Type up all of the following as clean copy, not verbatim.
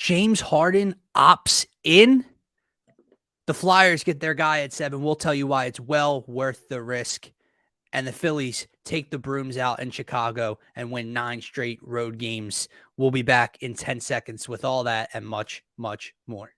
James Harden opts in. The Flyers get their guy at 7. We'll tell you why it's well worth the risk. And the Phillies take the brooms out in Chicago and win 9 straight road games. We'll be back in 10 seconds with all that and much, much more.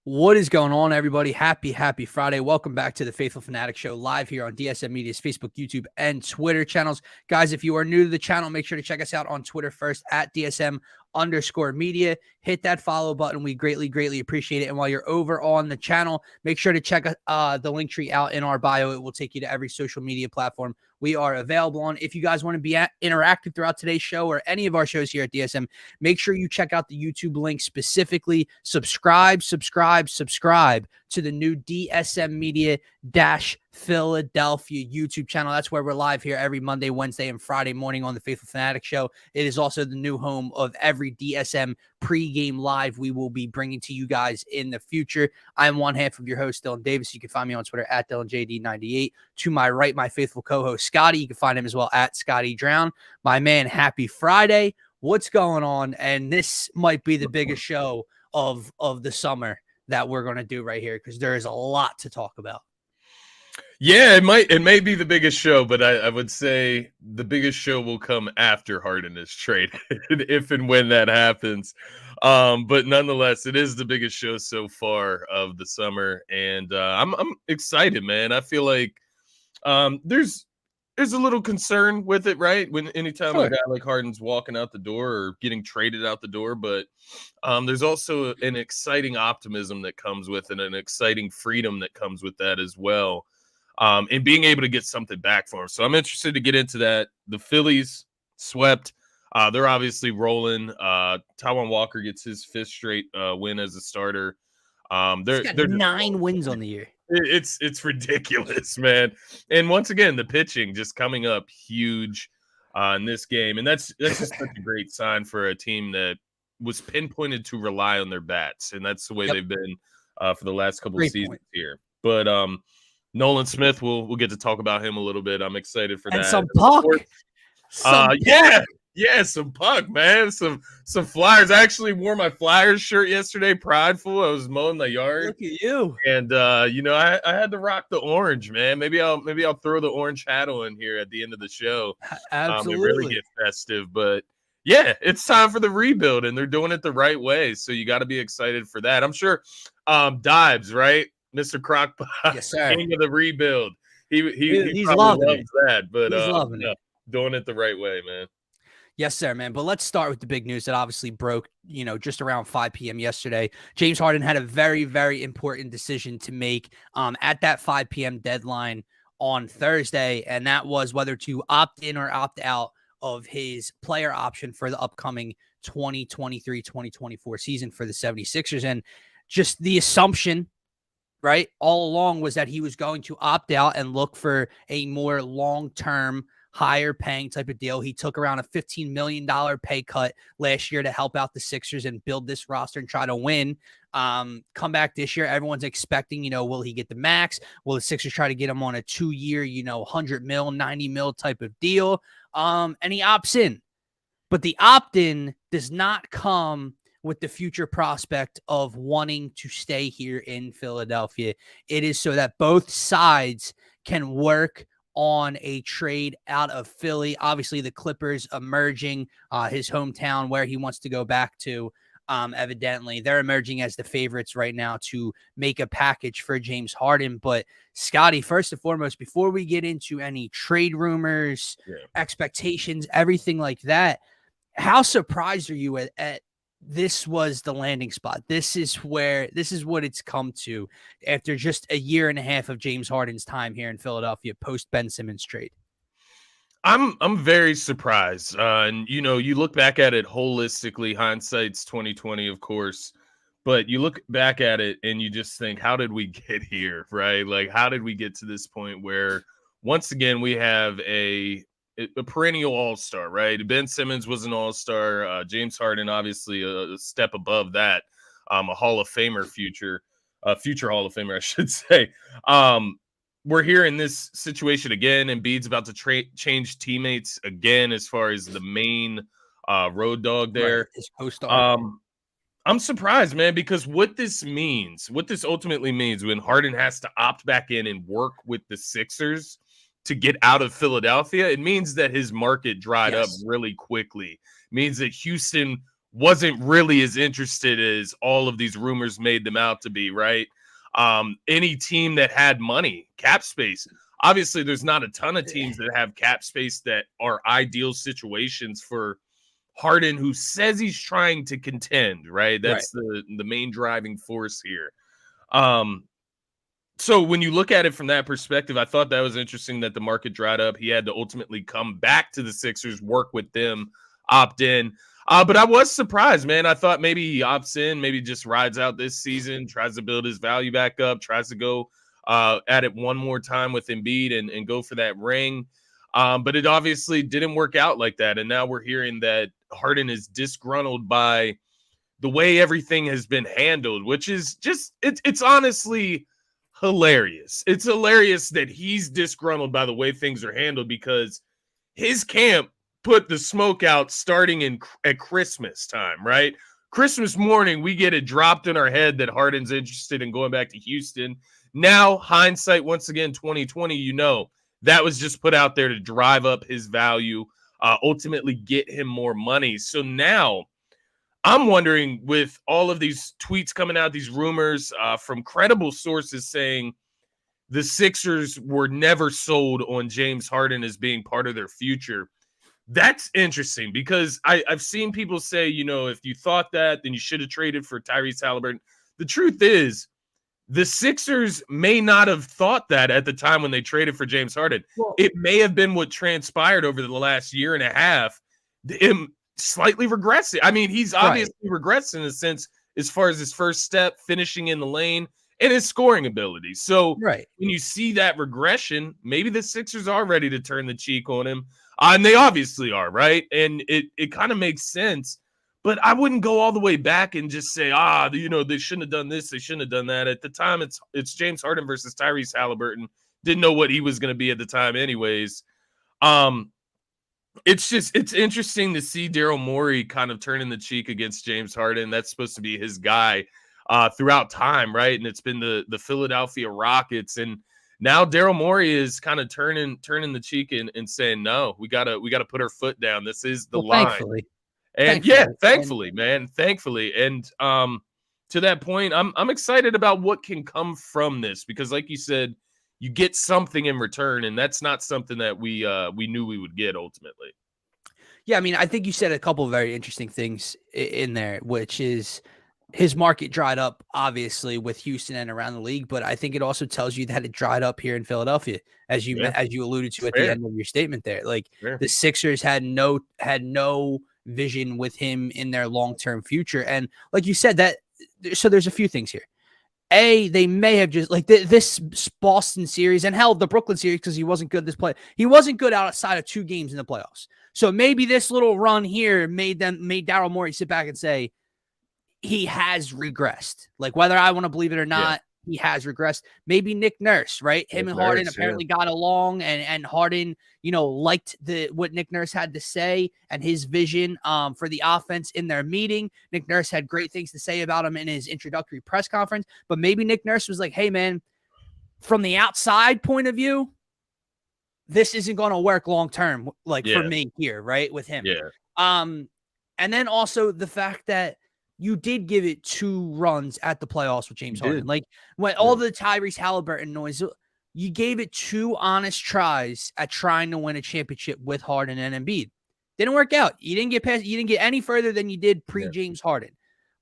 What is going on, everybody? Happy Friday. Welcome back to the Phaithful Phanatics Show live here on DSM-Media's Facebook, YouTube, and Twitter channels. Guys, if you are new to the channel, make sure to check us out on Twitter first at DSM_media. Hit that follow button. We greatly appreciate it. And while you're over on the channel, make sure to check the link tree out in our bio. It will take you to every social media platform we are available on. If you guys want to be interactive throughout today's show or any of our shows here at DSM, make sure you check out the YouTube link specifically. Subscribe to the new DSM-Media Philadelphia YouTube channel. That's where we're live here every Monday, Wednesday, and Friday morning on the Phaithful Fanatic Show. It is also the new home of every DSM pregame live we will be bringing to you guys in the future. I'm one half of your host, Dylan Davis. You can find me on Twitter at DylanJD98. To my right, my faithful co-host, Scotty. You can find him as well at Scotty Drown. My man, happy Friday. What's going on? And this might be the biggest show of the summer that we're going to do right here because there is a lot to talk about. Yeah, it may be the biggest show, but I would say the biggest show will come after Harden is traded, if and when that happens. But nonetheless, it is the biggest show so far of the summer, and I'm excited, man. I feel like there's a little concern with it, right? Anytime a guy like Harden's walking out the door or getting traded out the door, but there's also an exciting optimism that comes with it, and an exciting freedom that comes with that as well. And being able to get something back for him. So I'm interested to get into that. The Phillies swept. They're obviously rolling. Taijuan Walker gets his 5th straight win as a starter. He's got 9 wins on the year. It's ridiculous, man. And once again, the pitching just coming up huge in this game. And that's just such a great sign for a team that was pinpointed to rely on their bats. And that's the way they've been for the last couple of seasons here. But Nolan Smith, we'll get to talk about him a little bit. I'm excited for that. And some puck. Yeah, some puck, man. Some Flyers. I actually wore my Flyers shirt yesterday, prideful. I was mowing the yard. Look at you. And I had to rock the orange, man. Maybe I'll throw the orange hat on here at the end of the show. Absolutely. And really get festive. But yeah, it's time for the rebuild, and they're doing it the right way. So you got to be excited for that. I'm sure Dives, right? Mr. Crockpot, yes, sir. King of the rebuild. He's loving loves that, but he's loving it. Doing it the right way, man. Yes, sir, man. But let's start with the big news that obviously broke, just around 5 p.m. yesterday. James Harden had a very, very important decision to make at that 5 p.m. deadline on Thursday, and that was whether to opt in or opt out of his player option for the upcoming 2023-2024 season for the 76ers. And just the assumption, right, all along was that he was going to opt out and look for a more long-term, higher paying type of deal. He took around a $15 million pay cut last year to help out the Sixers and build this roster and try to win. Come back this year, everyone's expecting, will he get the max? Will the Sixers try to get him on a 2-year, $100 mil, $90 mil type of deal? And he opts in. But the opt-in does not come with the future prospect of wanting to stay here in Philadelphia. It is so that both sides can work on a trade out of Philly. Obviously, the Clippers emerging, his hometown where he wants to go back to. Evidently, they're emerging as the favorites right now to make a package for James Harden. But Scotty, first and foremost, before we get into any trade rumors, expectations, everything like that, how surprised are you at this was the landing spot? This is what it's come to after just a year and a half of James Harden's time here in Philadelphia post Ben Simmons trade. I'm very surprised. And you look back at it holistically, hindsight's 2020, of course, but you look back at it and you just think, how did we get here? Right? Like, how did we get to this point where once again we have a perennial all-star, right? Ben Simmons was an all-star. James Harden, obviously, a step above that, a Hall of Famer future. future Hall of Famer, I should say. We're here in this situation again. Embiid's about to change teammates again as far as the main road dog there. Right, his co-star. I'm surprised, man, because what this ultimately means when Harden has to opt back in and work with the Sixers to get out of Philadelphia, it means that his market dried up really quickly. It means that Houston wasn't really as interested as all of these rumors made them out to be, right? Any team that had money, cap space. Obviously, there's not a ton of teams that have cap space that are ideal situations for Harden, who says he's trying to contend, right? That's the main driving force here. So when you look at it from that perspective, I thought that was interesting that the market dried up. He had to ultimately come back to the Sixers, work with them, opt in. But I was surprised, man. I thought maybe he opts in, maybe just rides out this season, tries to build his value back up, tries to go at it one more time with Embiid and go for that ring. But it obviously didn't work out like that. And now we're hearing that Harden is disgruntled by the way everything has been handled, which is just, it's honestly hilarious. It's hilarious that he's disgruntled by the way things are handled because his camp put the smoke out starting at Christmas time, right? Christmas morning, we get it dropped in our head that Harden's interested in going back to Houston. Now, hindsight, once again, 2020, that was just put out there to drive up his value, ultimately get him more money. So now I'm wondering, with all of these tweets coming out, these rumors from credible sources saying the Sixers were never sold on James Harden as being part of their future. That's interesting because I've seen people say, if you thought that, then you should have traded for Tyrese Halliburton. The truth is, the Sixers may not have thought that at the time when they traded for James Harden. Well, it may have been what transpired over the last year and a half, him slightly regressing. I mean, he's obviously regressed in a sense as far as his first step, finishing in the lane, and his scoring ability. So when you see that regression, maybe the Sixers are ready to turn the cheek on him. And they obviously are, right? And it kind of makes sense. But I wouldn't go all the way back and just say, they shouldn't have done this, they shouldn't have done that. At the time, it's James Harden versus Tyrese Halliburton. Didn't know what he was going to be at the time anyways. It's interesting to see Daryl Morey kind of turning the cheek against James Harden. That's supposed to be his guy throughout time, right? And it's been the Philadelphia Rockets. And now Daryl Morey is kind of turning the cheek and saying, no, we gotta put our foot down. This is the line. Thankfully. And thankfully, man, thankfully. And to that point, I'm excited about what can come from this because, like you said, you get something in return, and that's not something that we knew we would get ultimately. Yeah, I mean, I think you said a couple of very interesting things in there, which is his market dried up, obviously, with Houston and around the league, but I think it also tells you that it dried up here in Philadelphia, as you alluded to at the end of your statement there. Like the Sixers had no vision with him in their long-term future, and like you said, so there's a few things here. They may have just like this Boston series and hell, the Brooklyn series, because he wasn't good this play. He wasn't good outside of 2 games in the playoffs. So maybe this little run here made Daryl Morey sit back and say he has regressed. Like whether I want to believe it or not, he has regressed. Maybe Nick Nurse, right? Him and Harden apparently got along, and Harden, liked what Nick Nurse had to say and his vision for the offense in their meeting. Nick Nurse had great things to say about him in his introductory press conference, but maybe Nick Nurse was like, hey man, from the outside point of view, this isn't going to work long-term, for me here, right? With him. Yeah. And then also the fact that you did give it 2 runs at the playoffs with James Harden. Like when all the Tyrese Halliburton noise, you gave it 2 honest tries at trying to win a championship with Harden and Embiid. Didn't work out. You didn't get any further than you did pre-James Harden.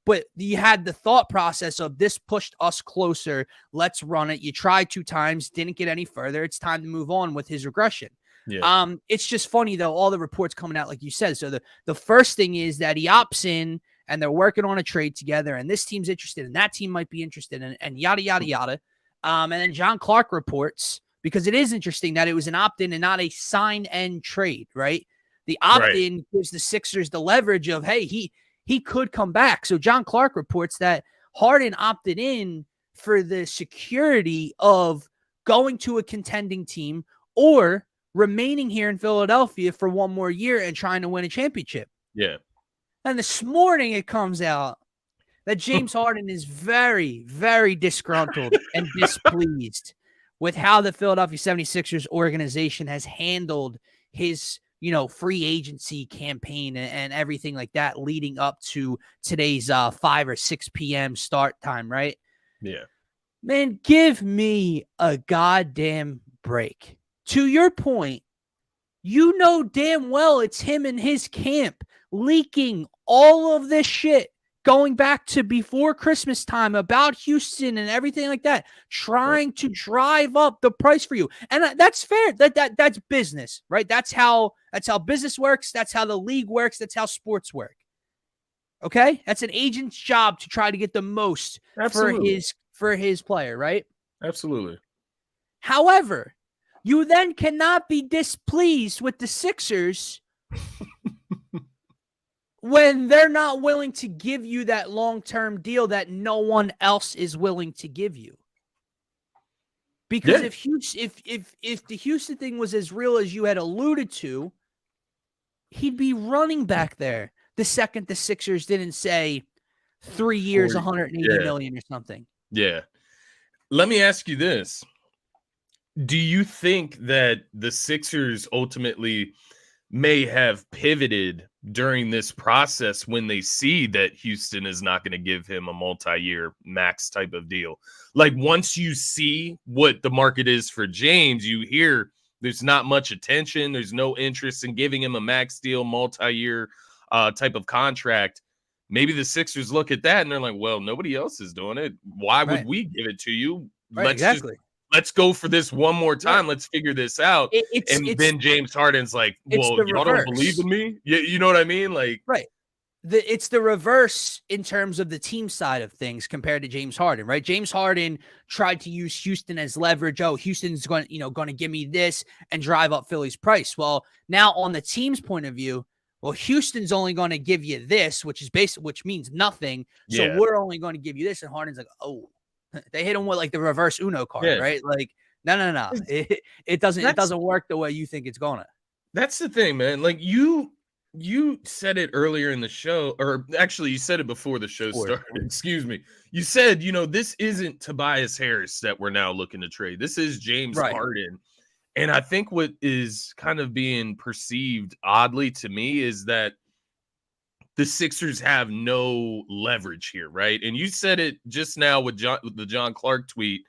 But you had the thought process of this pushed us closer. Let's run it. You tried 2 times, didn't get any further. It's time to move on with his regression. Yeah. It's just funny though, all the reports coming out, like you said. So the first thing is that he opts in and they're working on a trade together, and this team's interested, and that team might be interested, and yada, yada, yada. And then John Clark reports, because it is interesting that it was an opt-in and not a sign-and trade, right? The opt-in gives the Sixers the leverage of, hey, he could come back. So John Clark reports that Harden opted in for the security of going to a contending team or remaining here in Philadelphia for one more year and trying to win a championship. Yeah. And this morning it comes out that James Harden is very, very disgruntled and displeased with how the Philadelphia 76ers organization has handled his, free agency campaign and everything like that leading up to today's 5 or 6 p.m. start time, right? Yeah. Man, give me a goddamn break. To your point, you know damn well it's him and his camp leaking all of this shit going back to before Christmas time about Houston and everything like that, trying to drive up the price for you. And that's fair. That's business, right? That's how business works. That's how the league works. That's how sports work. Okay? That's an agent's job to try to get the most for his player, right? Absolutely. However, you then cannot be displeased with the Sixers when they're not willing to give you that long-term deal that no one else is willing to give you. Because if the Houston thing was as real as you had alluded to, he'd be running back there the second the Sixers didn't say 3 years, 180 million or something. Yeah. Let me ask you this. Do you think that the Sixers ultimately may have pivoted during this process when they see that Houston is not going to give him a multi-year max type of deal? Like, once you see what the market is for James, you hear there's not much attention. There's no interest in giving him a max deal, multi-year type of contract. Maybe the Sixers look at that and they're like, well, nobody else is doing it. Why would we give it to you? Right, Let's go for this one more time. Right. Let's figure this out. Then James Harden's like, well, y'all don't believe in me? Yeah, you know what I mean? Like, right. It's the reverse in terms of the team side of things compared to James Harden, right? James Harden tried to use Houston as leverage. Oh, Houston's going to give me this and drive up Philly's price. Well, now on the team's point of view, well, Houston's only going to give you this, which means nothing. So we're only going to give you this. And Harden's like, oh. They hit him with like the reverse Uno card, right? Like, no. It doesn't work the way you think it's gonna. That's the thing, man. Like you said it earlier in the show, or actually you said it before the show started. Excuse me. You said, this isn't Tobias Harris that we're now looking to trade. This is James Harden. And I think what is kind of being perceived oddly to me is that the Sixers have no leverage here, right? And you said it just now with the John Clark tweet,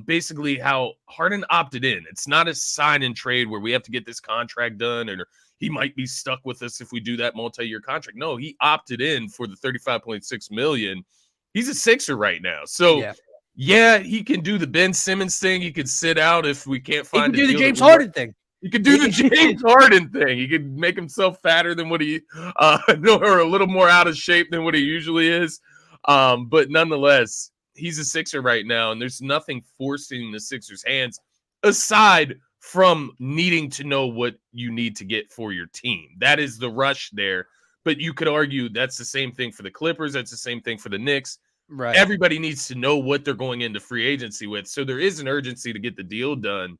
basically how Harden opted in. It's not a sign and trade where we have to get this contract done or he might be stuck with us if we do that multi-year contract. No, he opted in for the $35.6 million. He's a Sixer right now. So, yeah, he can do the Ben Simmons thing. He could sit out if we can't find He can do the James Harden thing. He could do the James Harden thing. He could make himself fatter than what he, or a little more out of shape than what he usually is. But nonetheless, he's a Sixer right now, and there's nothing forcing the Sixers' hands aside from needing to know what you need to get for your team. That is the rush there. But you could argue that's the same thing for the Clippers. That's the same thing for the Knicks. Right. Everybody needs to know what they're going into free agency with. So there is an urgency to get the deal done.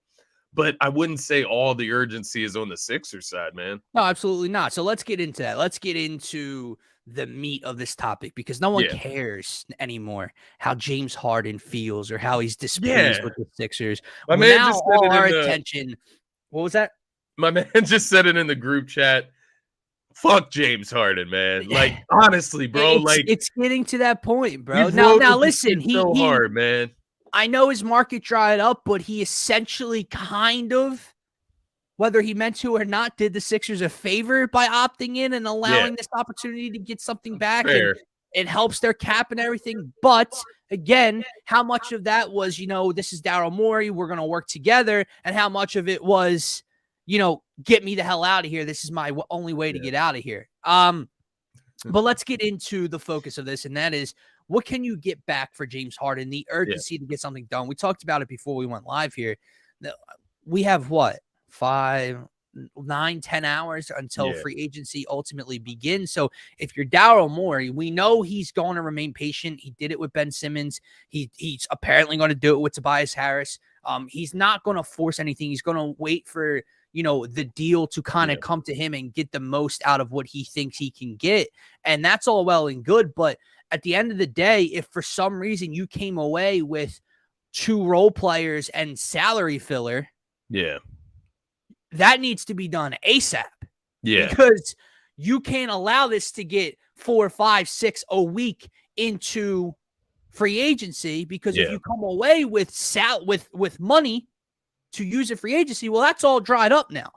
But I wouldn't say all the urgency is on the Sixers side, man. No, absolutely not. So let's get into that. Let's get into the meat of this topic because no one cares anymore how James Harden feels or how he's displeased with the Sixers. My man now just said all our attention. What was that? My man just said it in the group chat. Fuck James Harden, man. Like, honestly, bro. It's getting to that point, bro. Now listen, he hard, man. I know his market dried up, but he essentially kind of, whether he meant to or not, did the Sixers a favor by opting in and allowing this opportunity to get something back. Fair. And it helps their cap and everything. But again, how much of that was, this is Daryl Morey, we're going to work together. And how much of it was, get me the hell out of here. This is my only way to get out of here. But let's get into the focus of this. And that is, what can you get back for James Harden? The urgency to get something done. We talked about it before we went live here. We have what? 9-10 hours until Yeah. free agency ultimately begins. So if you're Daryl Morey, we know he's going to remain patient. He did it with Ben Simmons. He's apparently going to do it with Tobias Harris. He's not going to force anything. He's going to wait for, the deal to kind of come to him and get the most out of what he thinks he can get. And that's all well and good. But at the end of the day, if for some reason you came away with 2 role players and salary filler, that needs to be done ASAP. Yeah. Because you can't allow this to get 4, 5, 6 a week into free agency, because if you come away with money to use it free agency, well, that's all dried up now.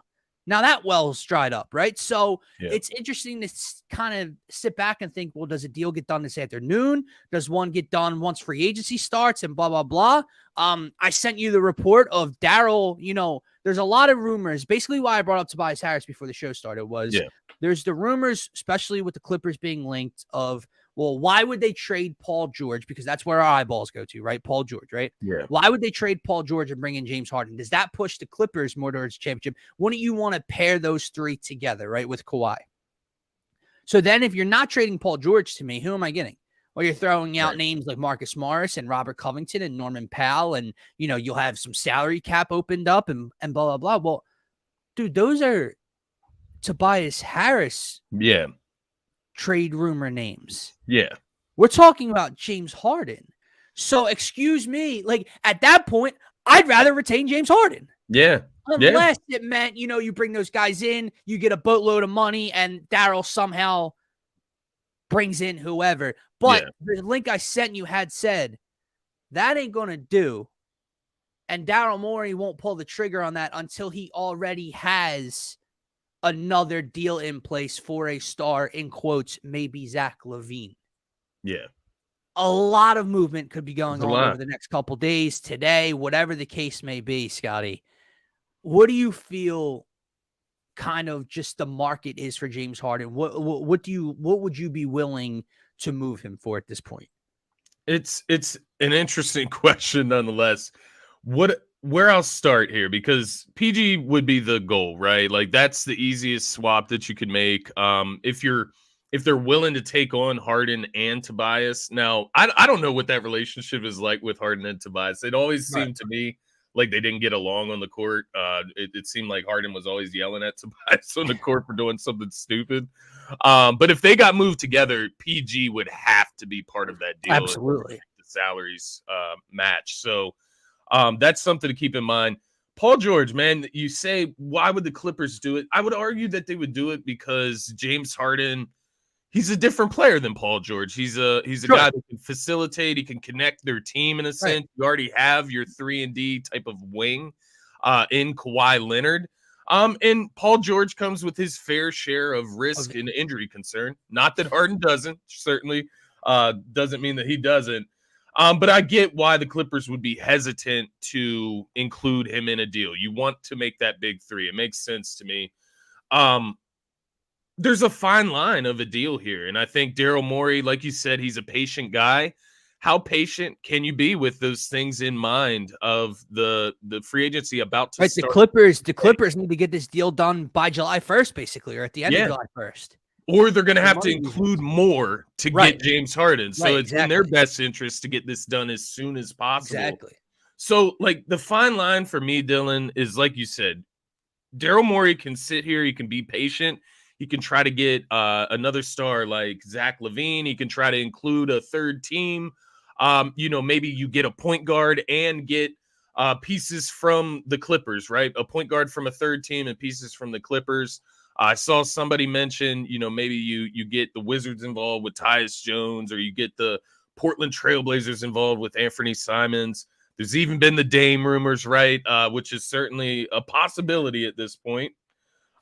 Now that well's dried up, right? So it's interesting to kind of sit back and think, well, does a deal get done this afternoon? Does one get done once free agency starts and blah, blah, blah? I sent you the report of Daryl. There's a lot of rumors. Basically why I brought up Tobias Harris before the show started was there's the rumors, especially with the Clippers being linked, of, well, why would they trade Paul George? Because that's where our eyeballs go to, right? Paul George, right? Yeah. Why would they trade Paul George and bring in James Harden? Does that push the Clippers more towards championship? Wouldn't you want to pair those 3 together, right, with Kawhi? So then if you're not trading Paul George to me, who am I getting? Well, you're throwing out names like Marcus Morris and Robert Covington and Norman Powell, and, you'll have some salary cap opened up and blah, blah, blah. Well, dude, those are Tobias Harris trade rumor names. Yeah. We're talking about James Harden. So excuse me, like at that point, I'd rather retain James Harden. Yeah. Unless it meant, you bring those guys in, you get a boatload of money, and Daryl somehow brings in whoever. But the link I sent you had said, that ain't going to do. And Daryl Morey won't pull the trigger on that until he already has another deal in place for a star, in quotes, maybe Zach LaVine. Yeah. A lot of movement could be going on over the next couple days, today, whatever the case may be, Scotty. What do you feel kind of just the market is for James Harden? What would you be willing to move him for at this point? It's an interesting question nonetheless. Where I'll start here, because PG would be the goal, right? Like that's the easiest swap that you could make. If they're willing to take on Harden and Tobias. Now, I don't know what that relationship is like with Harden and Tobias. It always seemed to me like they didn't get along on the court. It seemed like Harden was always yelling at Tobias on the court for doing something stupid. But if they got moved together, PG would have to be part of that deal. Absolutely. The salaries match. So that's something to keep in mind. Paul George, man, you say, why would the Clippers do it? I would argue that they would do it because James Harden, he's a different player than Paul George. He's a guy that can facilitate. He can connect their team in a sense. You already have your 3-and-D type of wing in Kawhi Leonard. And Paul George comes with his fair share of risk and injury concern. Not that Harden doesn't. Certainly doesn't mean that he doesn't. But I get why the Clippers would be hesitant to include him in a deal. You want to make that big 3. It makes sense to me. There's a fine line of a deal here. And I think Daryl Morey, like you said, he's a patient guy. How patient can you be with those things in mind of the free agency about to start? The Clippers need to get this deal done by July 1st, basically, or at the end of July 1st. Or they're going to have to include more to get James Harden. So it's in their best interest to get this done as soon as possible. Exactly. So, like, the fine line for me, Dylan, is like you said, Daryl Morey can sit here. He can be patient. He can try to get another star like Zach LaVine. He can try to include a third team. Maybe you get a point guard and get pieces from the Clippers, right? A point guard from a third team and pieces from the Clippers. I saw somebody mention, maybe you get the Wizards involved with Tyus Jones, or you get the Portland Trailblazers involved with Anthony Simons. There's even been the Dame rumors, right? Which is certainly a possibility at this point.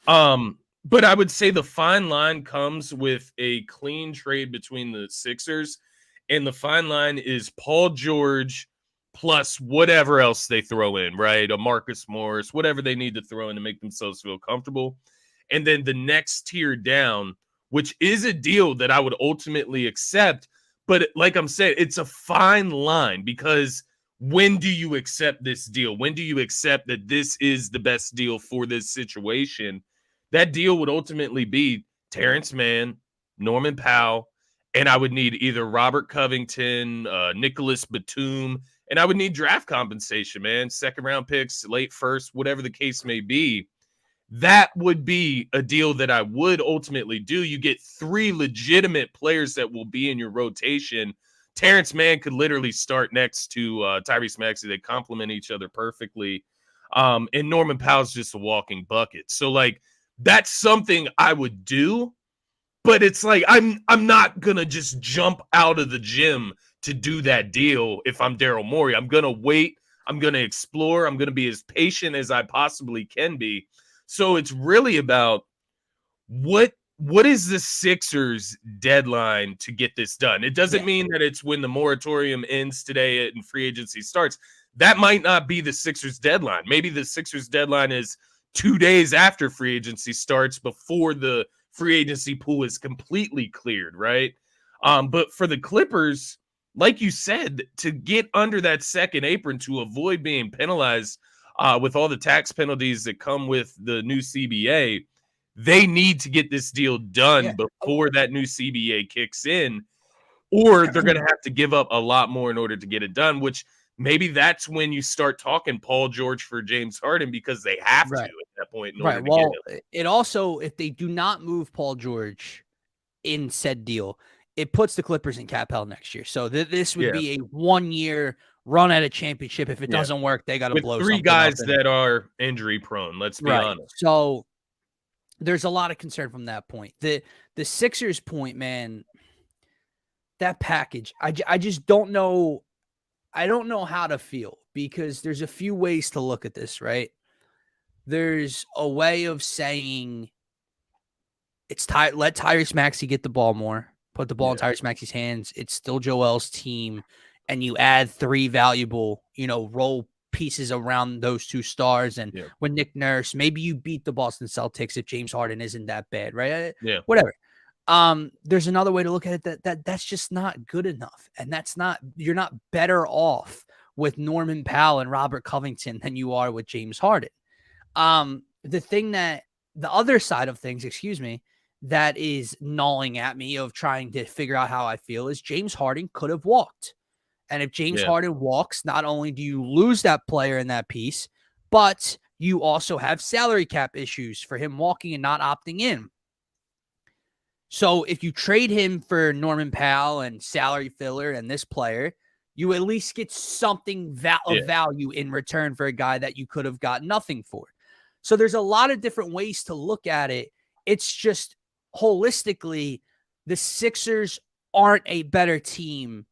But I would say the fine line comes with a clean trade between the Sixers, and the fine line is Paul George plus whatever else they throw in, right? A Marcus Morris, whatever they need to throw in to make themselves feel comfortable. And then the next tier down, which is a deal that I would ultimately accept. But like I'm saying, it's a fine line, because when do you accept this deal? When do you accept that this is the best deal for this situation? That deal would ultimately be Terrence Mann, Norman Powell, and I would need either Robert Covington, Nicholas Batum, and I would need draft compensation, man. Second round picks, late first, whatever the case may be. That would be a deal that I would ultimately do. You get 3 legitimate players that will be in your rotation. Terrence Mann could literally start next to Tyrese Maxey. They complement each other perfectly. And Norman Powell's just a walking bucket. So, like, that's something I would do. But it's like I'm not gonna just jump out of the gym to do that deal if I'm Daryl Morey. I'm gonna wait. I'm gonna explore. I'm gonna be as patient as I possibly can be. So it's really about what is the Sixers deadline to get this done? It doesn't mean that it's when the moratorium ends today and free agency starts. That might not be the Sixers deadline. Maybe the Sixers deadline is 2 days after free agency starts, before the free agency pool is completely cleared, right? But for the Clippers, like you said, to get under that second apron to avoid being penalized with all the tax penalties that come with the new CBA, they need to get this deal done before that new CBA kicks in, or they're going to have to give up a lot more in order to get it done, which maybe that's when you start talking Paul George for James Harden, because they have to at that point in order to get him. It also, if they do not move Paul George in said deal, it puts the Clippers in cap hell next year. So this would be a 1-year run at a championship. If it doesn't work, they got to blow 3 guys that are injury prone. Let's be honest. So there's a lot of concern from that point. The Sixers point, man, that package, I just don't know. I don't know how to feel, because there's a few ways to look at this, right? There's a way of saying let Tyrese Maxey get the ball more, put the ball in Tyrese Maxey's hands. It's still Joel's team, and you add 3 valuable, role pieces around those 2 stars. And with Nick Nurse, maybe you beat the Boston Celtics if James Harden isn't that bad, right? Yeah. Whatever. There's another way to look at it that's just not good enough. And you're not better off with Norman Powell and Robert Covington than you are with James Harden. The other side of things, that is gnawing at me of trying to figure out how I feel is James Harden could have walked. And if James Harden walks, not only do you lose that player in that piece, but you also have salary cap issues for him walking and not opting in. So if you trade him for Norman Powell and salary filler and this player, you at least get something of value in return for a guy that you could have got nothing for. So there's a lot of different ways to look at it. It's just holistically, the Sixers aren't a better team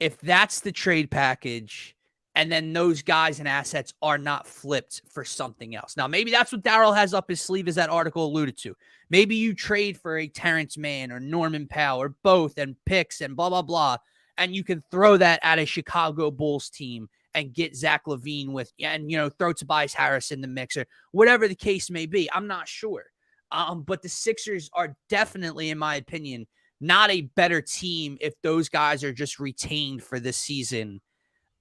if that's the trade package, and then those guys and assets are not flipped for something else. Now, maybe that's what Daryl has up his sleeve, as that article alluded to. Maybe you trade for a Terrence Mann or Norman Powell or both, and picks and blah, blah, blah, and you can throw that at a Chicago Bulls team and get Zach LaVine and throw Tobias Harris in the mix, or whatever the case may be. I'm not sure. But the Sixers are definitely, in my opinion, not a better team if those guys are just retained for this season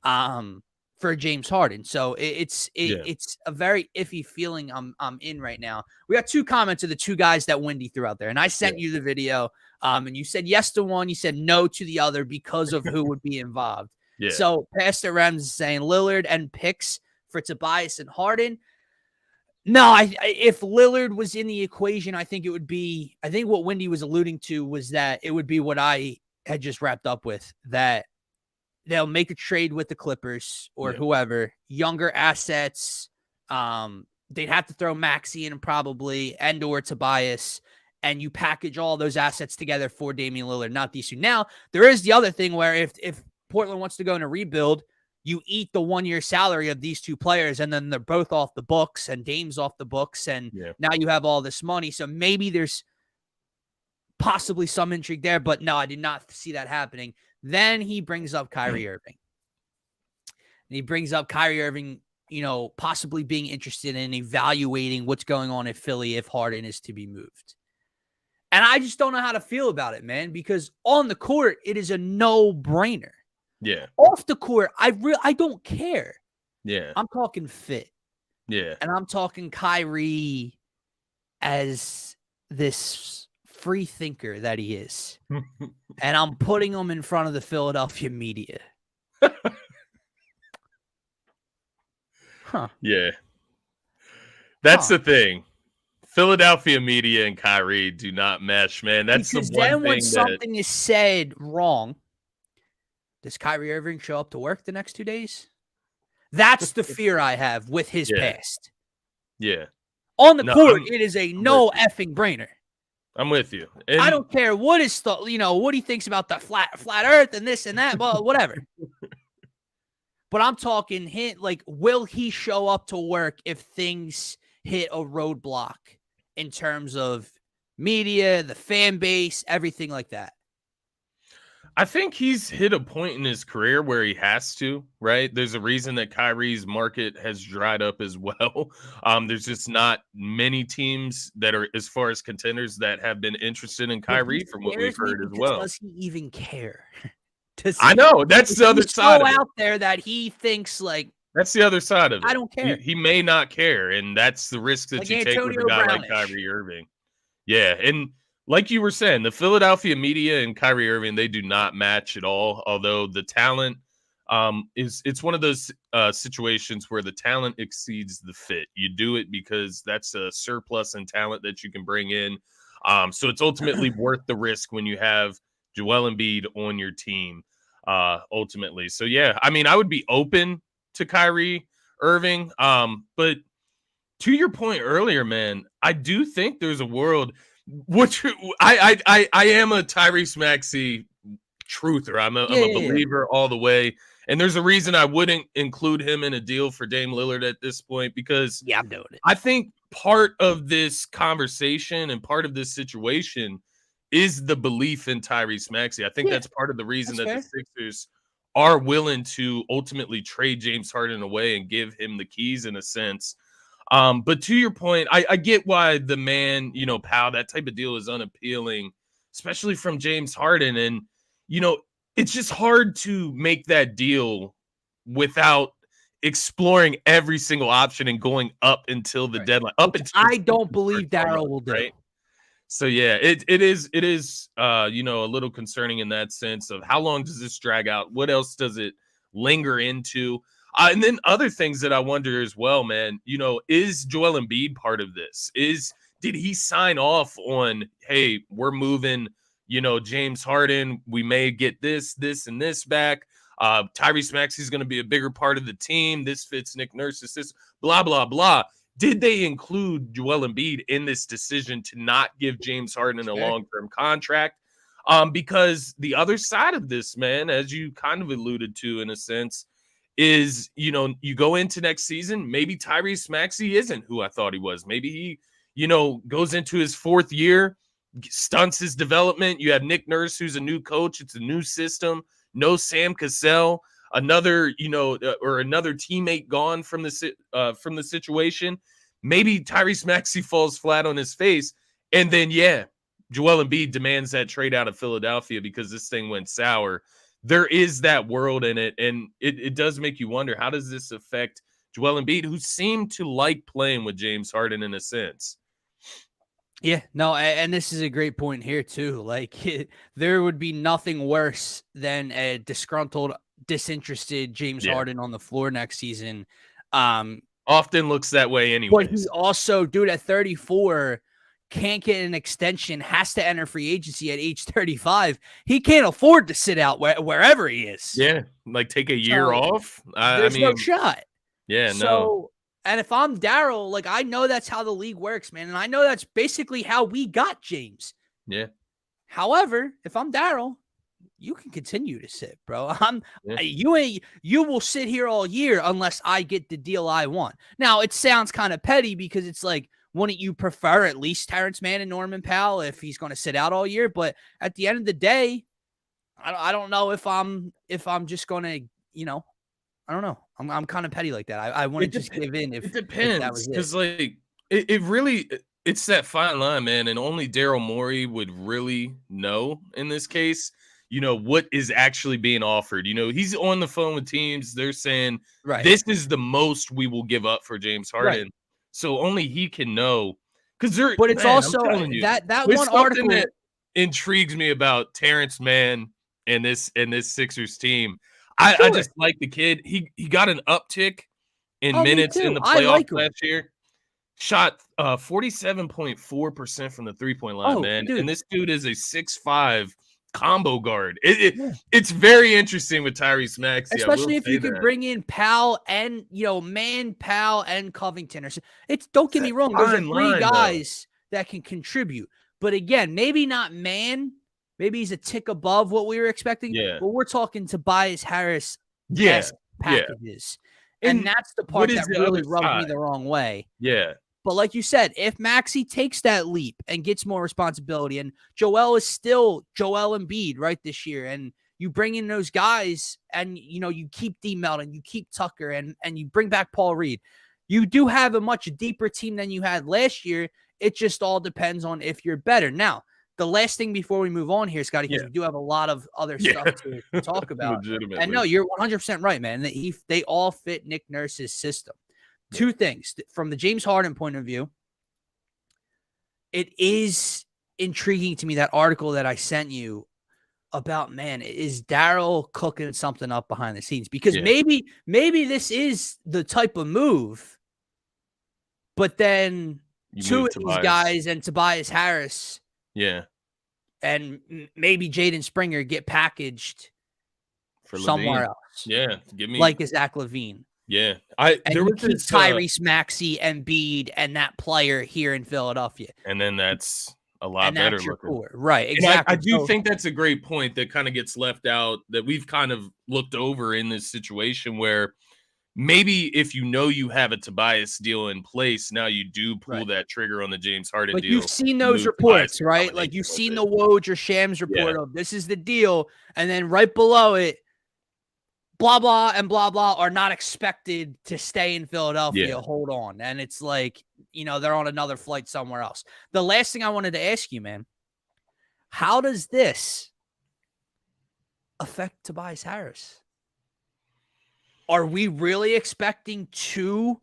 for James Harden. So it's a very iffy feeling I'm in right now. We got 2 comments of the 2 guys that Wendy threw out there, and I sent you the video, and you said yes to one, you said no to the other because of who would be involved. So Pastor Rems is saying Lillard and picks for Tobias and Harden. No, if Lillard was in the equation, I think what Wendy was alluding to was that it would be what I had just wrapped up with, that they'll make a trade with the Clippers or whoever, younger assets. They'd have to throw Maxey in probably, and or Tobias, and you package all those assets together for Damian Lillard, not these 2. Now, there is the other thing where if Portland wants to go in a rebuild, you eat the 1-year salary of these 2 players, and then they're both off the books, and Dame's off the books, and now you have all this money. So maybe there's possibly some intrigue there, but no, I did not see that happening. Then he brings up Kyrie Irving. And he brings up Kyrie Irving, possibly being interested in evaluating what's going on at Philly if Harden is to be moved. And I just don't know how to feel about it, man, because on the court, it is a no-brainer. Yeah. Off the court, I don't care. Yeah. I'm talking fit. Yeah. And I'm talking Kyrie as this free thinker that he is. And I'm putting him in front of the Philadelphia media. Huh. Yeah. That's the thing. Philadelphia media and Kyrie do not mesh, man. That's Because the one then when thing that something is said wrong, does Kyrie Irving show up to work the next 2 days? That's the fear I have with his past. Yeah. On the No, court, it is a I'm no with you. effing brainer. I'm with you. I And don't care what his thought, what he thinks about the flat Earth and this and that, well, whatever. But I'm talking will he show up to work if things hit a roadblock in terms of media, the fan base, everything like that? I think he's hit a point in his career where he has to, right? There's a reason that Kyrie's market has dried up as well. There's just not many teams that are, as far as contenders, that have been interested in Kyrie from what we've heard as well. Does he even care? I know. That's the other side of it. Out there that he thinks that's the other side of it. I don't care. He may not care, and that's the risk that you take with a guy like Kyrie Irving. Yeah, and like you were saying, the Philadelphia media and Kyrie Irving, they do not match at all. Although the talent it's one of those situations where the talent exceeds the fit. You do it because that's a surplus in talent that you can bring in. So it's ultimately worth the risk when you have Joel Embiid on your team. Ultimately, so yeah, I mean, I would be open to Kyrie Irving, but to your point earlier, man, I do think there's a world. I am a Tyrese Maxey truther. I'm a believer all the way, and there's a reason I wouldn't include him in a deal for Dame Lillard at this point, because I'm doing it. I think part of this conversation and part of this situation is the belief in Tyrese Maxey. I think that's part of the reason that the Sixers are willing to ultimately trade James Harden away and give him the keys in a sense. But to your point, I get why the man, pal, that type of deal is unappealing, especially from James Harden. And, it's just hard to make that deal without exploring every single option and going up until the deadline. I don't believe Daryl will do. Right? So yeah, it is a little concerning in that sense of how long does this drag out? What else does it linger into? And then other things that I wonder as well, man, is Joel Embiid part of this? Did he sign off on, hey, we're moving, James Harden, we may get this, and this back. Tyrese Maxey is going to be a bigger part of the team. This fits Nick Nurse's system, blah, blah, blah. Did they include Joel Embiid in this decision to not give James Harden a long-term contract? Because the other side of this, man, as you kind of alluded to in a sense, is, you go into next season, maybe Tyrese Maxey isn't who I thought he was. Maybe he, goes into his fourth year, stunts his development. You have Nick Nurse, who's a new coach. It's a new system. No Sam Cassell, another, or another teammate gone from the situation. Maybe Tyrese Maxey falls flat on his face. And then, Joel Embiid demands that trade out of Philadelphia because this thing went sour. There is that world in it, and it does make you wonder, how does this affect Joel Embiid, who seemed to like playing with James Harden in a sense? Yeah, no, and this is a great point here too. There would be nothing worse than a disgruntled, disinterested James Harden on the floor next season. Often looks that way anyway. But he also, dude, at 34, can't get an extension, has to enter free agency at age 35. He can't afford to sit out wherever he is. Yeah, take a year off. There's no shot. Yeah, no. And if I'm Daryl, I know that's how the league works, man. And I know that's basically how we got James. Yeah. However, if I'm Daryl, you can continue to sit, bro. You will sit here all year unless I get the deal I want. Now, it sounds kind of petty because it's wouldn't you prefer at least Terrence Mann and Norman Powell if he's going to sit out all year? But at the end of the day, I don't know if I'm just going to, I don't know. I'm kind of petty like that. I want to just give in. It depends, because it really, it's that fine line, man. And only Daryl Morey would really know in this case. what is actually being offered. He's on the phone with teams. They're saying, Right. this is the most we will give up for James Harden. Right. So only he can know. But it's also I'm telling you, that there's one something article that intrigues me about Terrence Mann and this Sixers team. I just like the kid. He got an uptick in minutes in the I playoffs like him. last year. Shot 47.4% from the 3-point line, man. Dude. And this dude is a 6'5" combo guard. It's very interesting with Tyrese Maxey. Especially if you could bring in Powell and Powell and Covington. Don't get me wrong, those are three guys that can contribute. But again, maybe not Man. Maybe he's a tick above what we were expecting. Yeah. But we're talking Tobias Harris packages. And that's the part that really rubbed me the wrong way. Yeah. But like you said, if Maxey takes that leap and gets more responsibility, and Joel is still Joel Embiid right this year, and you bring in those guys, and you keep D Melton, you keep Tucker, and you bring back Paul Reed, you do have a much deeper team than you had last year. It just all depends on if you're better. Now, the last thing before we move on here, Scotty, because we do have a lot of other stuff to talk about. And no, you're 100% right, man. They all fit Nick Nurse's system. Two things from the James Harden point of view. It is intriguing to me, that article that I sent you about, man, is Daryl cooking something up behind the scenes? Because maybe this is the type of move, but then two of these guys and Tobias Harris, and maybe Jaden Springer get packaged for somewhere else. Yeah, give me like Zach LaVine. Yeah, there was this Tyrese Maxey, Embiid, and that player here in Philadelphia, and then that's a lot better looking, core. Right? Exactly. I do think that's a great point that kind of gets left out, that we've kind of looked over in this situation, where maybe if you have a Tobias deal in place, now you do pull that trigger on the James Harden deal. You've seen those reports, right? Like you've seen the Woj or Shams report of this is the deal, and then right below it, blah, blah, and blah, blah are not expected to stay in Philadelphia. Yeah. Hold on. And it's like, they're on another flight somewhere else. The last thing I wanted to ask you, man, how does this affect Tobias Harris? Are we really expecting two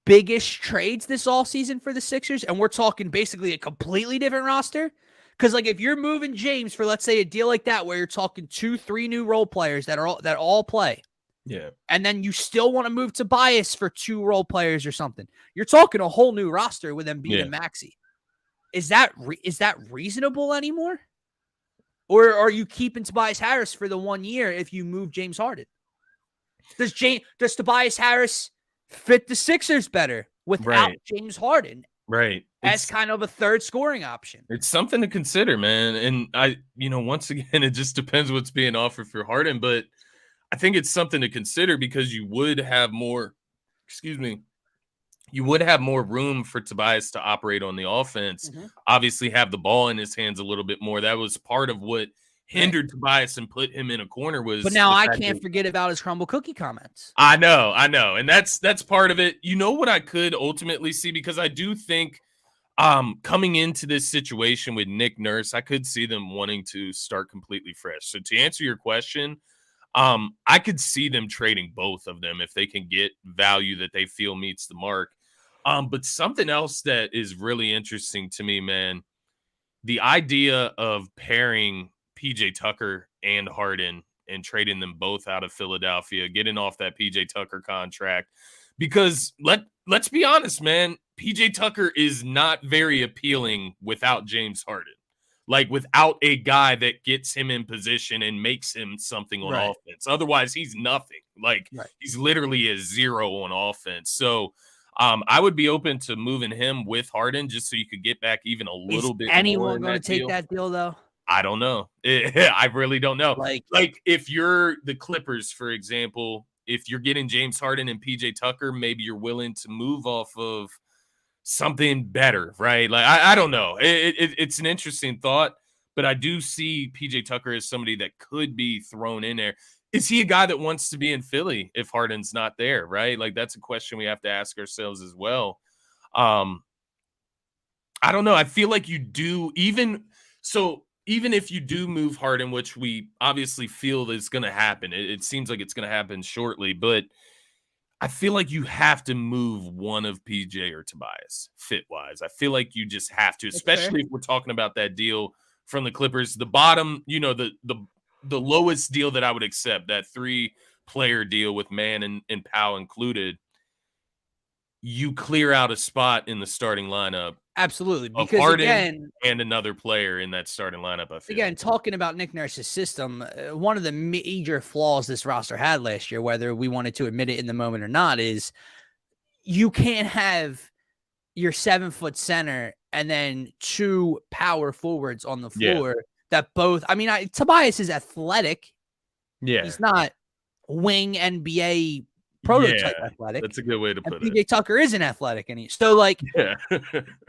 biggest trades this offseason for the Sixers? And we're talking basically a completely different roster? Because, like, if you're moving James for, let's say, a deal like that, where you're talking 2-3 new role players that all play, and then you still want to move Tobias for 2 role players or something, you're talking a whole new roster with Embiid and Maxey. Is that reasonable anymore? Or are you keeping Tobias Harris for the 1 year if you move James Harden? Does Tobias Harris fit the Sixers better without James Harden? Right. As kind of a third scoring option. It's something to consider, man. And once again, it just depends what's being offered for Harden. But I think it's something to consider, because you would have more room for Tobias to operate on the offense. Obviously have the ball in his hands a little bit more. That was part of what hindered Tobias and put him in a corner. But now I can't forget about his crumble cookie comments. I know. And that's part of it. What I could ultimately see, because I do think coming into this situation with Nick Nurse, I could see them wanting to start completely fresh. So to answer your question, I could see them trading both of them if they can get value that they feel meets the mark. But something else that is really interesting to me, man, the idea of pairing PJ Tucker and Harden and trading them both out of Philadelphia, getting off that PJ Tucker contract, because let's be honest, man, PJ Tucker is not very appealing without James Harden. Like, without a guy that gets him in position and makes him something on offense. Otherwise, he's nothing. Like, he's literally a zero on offense. So I would be open to moving him with Harden just so you could get back even a little bit more. Is anyone going to take that deal, though? I don't know. I really don't know. Like if you're the Clippers, for example, if you're getting James Harden and PJ Tucker, maybe you're willing to move off of something better, right? Like, I don't know. It's an interesting thought, but I do see PJ Tucker as somebody that could be thrown in there. Is he a guy that wants to be in Philly if Harden's not there, right? Like, that's a question we have to ask ourselves as well. I don't know. I feel like you do, even even if you do move Harden, which we obviously feel is going to happen, it seems like it's going to happen shortly, but I feel like you have to move one of PJ or Tobias fit wise. I feel like you just have to, That's fair. especially if we're talking about that deal from the Clippers. The bottom, the lowest deal that I would accept, that 3-player deal with Man and Powell included, you clear out a spot in the starting lineup Absolutely. of Because Harden again, and another player in that starting lineup, I feel. talking about Nick Nurse's system, one of the major flaws this roster had last year, whether we wanted to admit it in the moment or not, is you can't have your 7-foot center and then 2 power forwards on the floor that both, Tobias is athletic. Yeah. He's not wing NBA prototype athletic. That's a good way to put it. PJ Tucker isn't athletic, and so like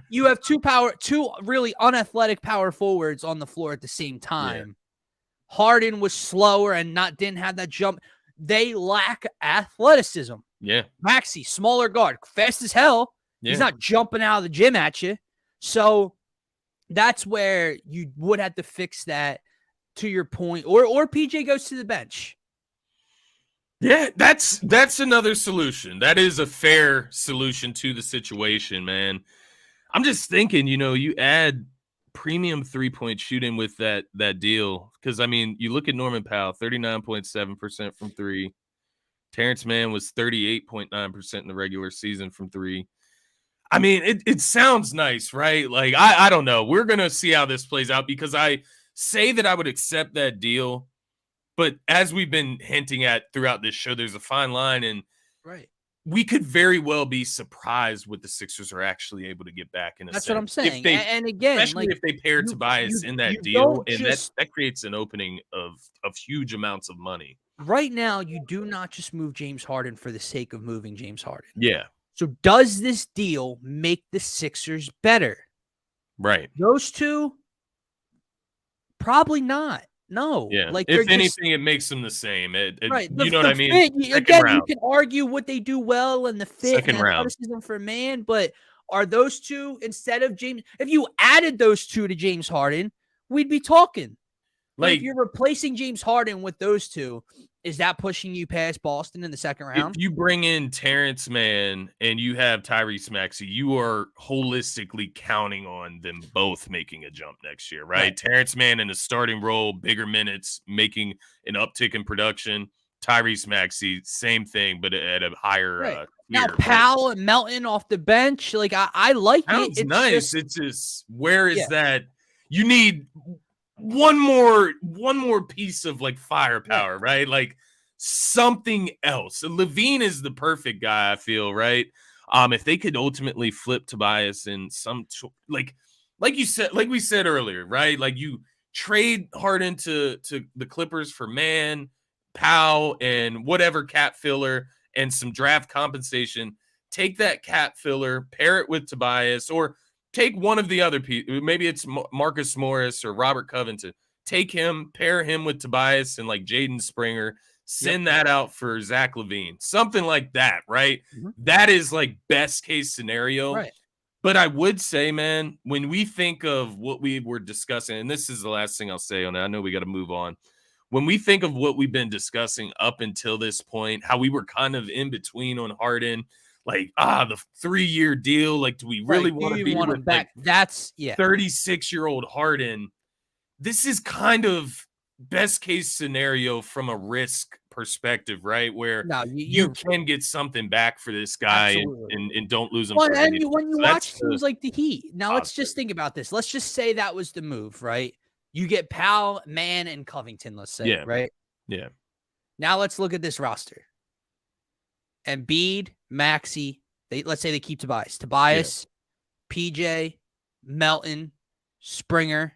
you have 2 really unathletic power forwards on the floor at the same time. Yeah. Harden was slower and didn't have that jump. They lack athleticism. Yeah. Maxey, smaller guard, fast as hell. Yeah. He's not jumping out of the gym at you. So that's where you would have to fix that, to your point, or PJ goes to the bench. Yeah, that's another solution. That is a fair solution to the situation, man. I'm just thinking, you add premium 3-point shooting with that deal, because you look at Norman Powell, 39.7% from 3. Terrence Mann was 38.9% in the regular season from 3. It sounds nice, right? Like, I don't know. We're going to see how this plays out, because I say that I would accept that deal. But as we've been hinting at throughout this show, there's a fine line, and we could very well be surprised what the Sixers are actually able to get back in a sense. That's what I'm saying. And again, especially if they pair Tobias in that deal, and that creates an opening of huge amounts of money. Right now, you do not just move James Harden for the sake of moving James Harden. Yeah. So does this deal make the Sixers better? Right. Those two? Probably not. No. Yeah. Like, if anything, it makes them the same. Right. You know what I mean? Again, you can argue what they do well and the fit and athleticism for Man, but are those two, instead of James, if you added those two to James Harden, we'd be talking. Like, if you're replacing James Harden with those two, is that pushing you past Boston in the second round? If you bring in Terrence Mann and you have Tyrese Maxey, you are holistically counting on them both making a jump next year, right? Terrence Mann in a starting role, bigger minutes, making an uptick in production. Tyrese Maxey, same thing, but at a higher now, Powell and Melton off the bench, like, I like it. It's nice. It's just, where is that? You need one more piece of like firepower, right? Like something else. Levine is the perfect guy, I feel, right? If they could ultimately flip Tobias in some like you said, like we said earlier, right? Like, you trade Harden to the Clippers for Man, Powell, and whatever cap filler and some draft compensation. Take that cap filler, pair it with Tobias, or take one of the other people. Maybe it's Marcus Morris or Robert Covington. Take him, pair him with Tobias and like Jaden Springer. Send that out for Zach LaVine. Something like that, right? Mm-hmm. That is like best case scenario. Right. But I would say, man, when we think of what we were discussing, and this is the last thing I'll say on it, I know we got to move on. When we think of what we've been discussing up until this point, how we were kind of in between on Harden, like, the 3-year deal. Like, do we really want to be with back? Like, that's 36-year-old Harden? This is kind of best case scenario from a risk perspective, right? Where you can get something back for this guy and don't lose him. Well, and when you watch teams like the Heat, now let's just think about this. Let's just say that was the move, right? You get Powell, Man, and Covington, let's say, right? Yeah. Now let's look at this roster. Embiid, Maxey, let's say they keep Tobias, PJ, Melton, Springer,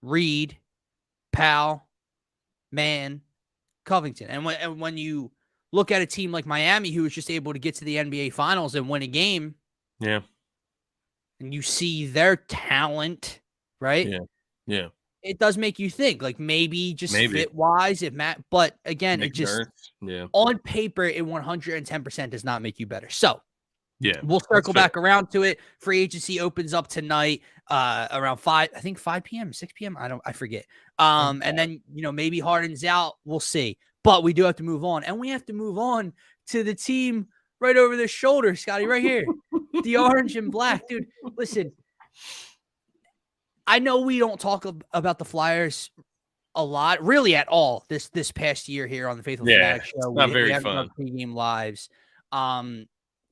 Reed, Powell, Man, Covington. And when you look at a team like Miami, who was just able to get to the NBA Finals and win a game, and you see their talent, right? Yeah. It does make you think, like, maybe fit wise, but again, it just on paper, it 110% does not make you better. So Yeah. We'll circle back around to it. Free agency opens up tonight around 5 p.m., 6 p.m. I forget. And then, maybe Harden's out. We'll see. But we do have to move on. And we have to move on to the team right over their shoulder, Scotty, right here. The orange and black. Dude, listen. I know we don't talk about the Flyers a lot, really at all, this past year here on the Phaithful Phanatics show. Not very we haven't fun. done pregame lives.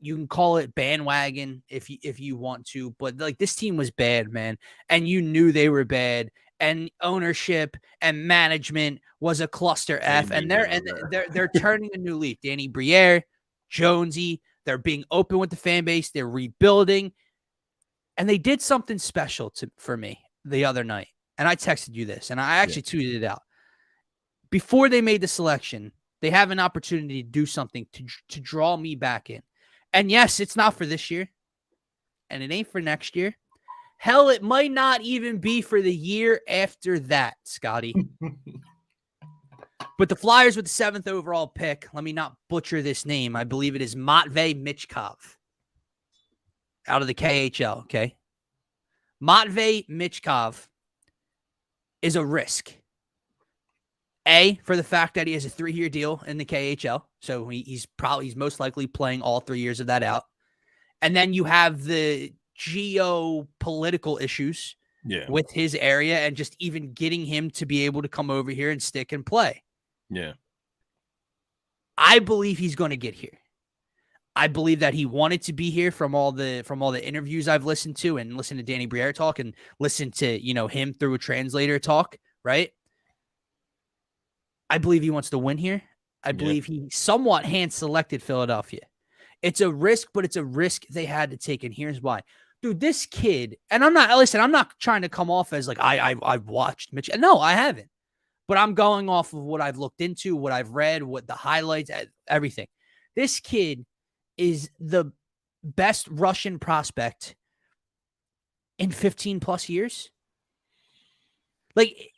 You can call it bandwagon if you want to, but like this team was bad, man, and you knew they were bad, and ownership and management was a cluster F, and they're turning a new leaf. Danny Briere, Jonesy, they're being open with the fan base, they're rebuilding, and they did something special for me the other night. And I texted you this, and I actually tweeted it out. Before they made the selection, they have an opportunity to do something to draw me back in. And yes, it's not for this year, and it ain't for next year. Hell, it might not even be for the year after that, Scotty. But the Flyers with the 7th overall pick, let me not butcher this name. I believe it is Matvei Michkov out of the KHL, okay? Matvei Michkov is a risk. A, for the fact that he has a 3-year deal in the KHL. So he's most likely playing all 3 years of that out. And then you have the geopolitical issues with his area and just even getting him to be able to come over here and stick and play. Yeah. I believe he's going to get here. I believe that he wanted to be here from all the interviews I've listened to and listened to Danny Briere talk and listened to, him through a translator talk, right? I believe he wants to win here. I believe he somewhat hand-selected Philadelphia. It's a risk, but it's a risk they had to take, and here's why. Dude, this kid, and I'm not trying to come off as like I've watched Mitch. No, I haven't. But I'm going off of what I've looked into, what I've read, what the highlights, everything. This kid is the best Russian prospect in 15 plus years. Like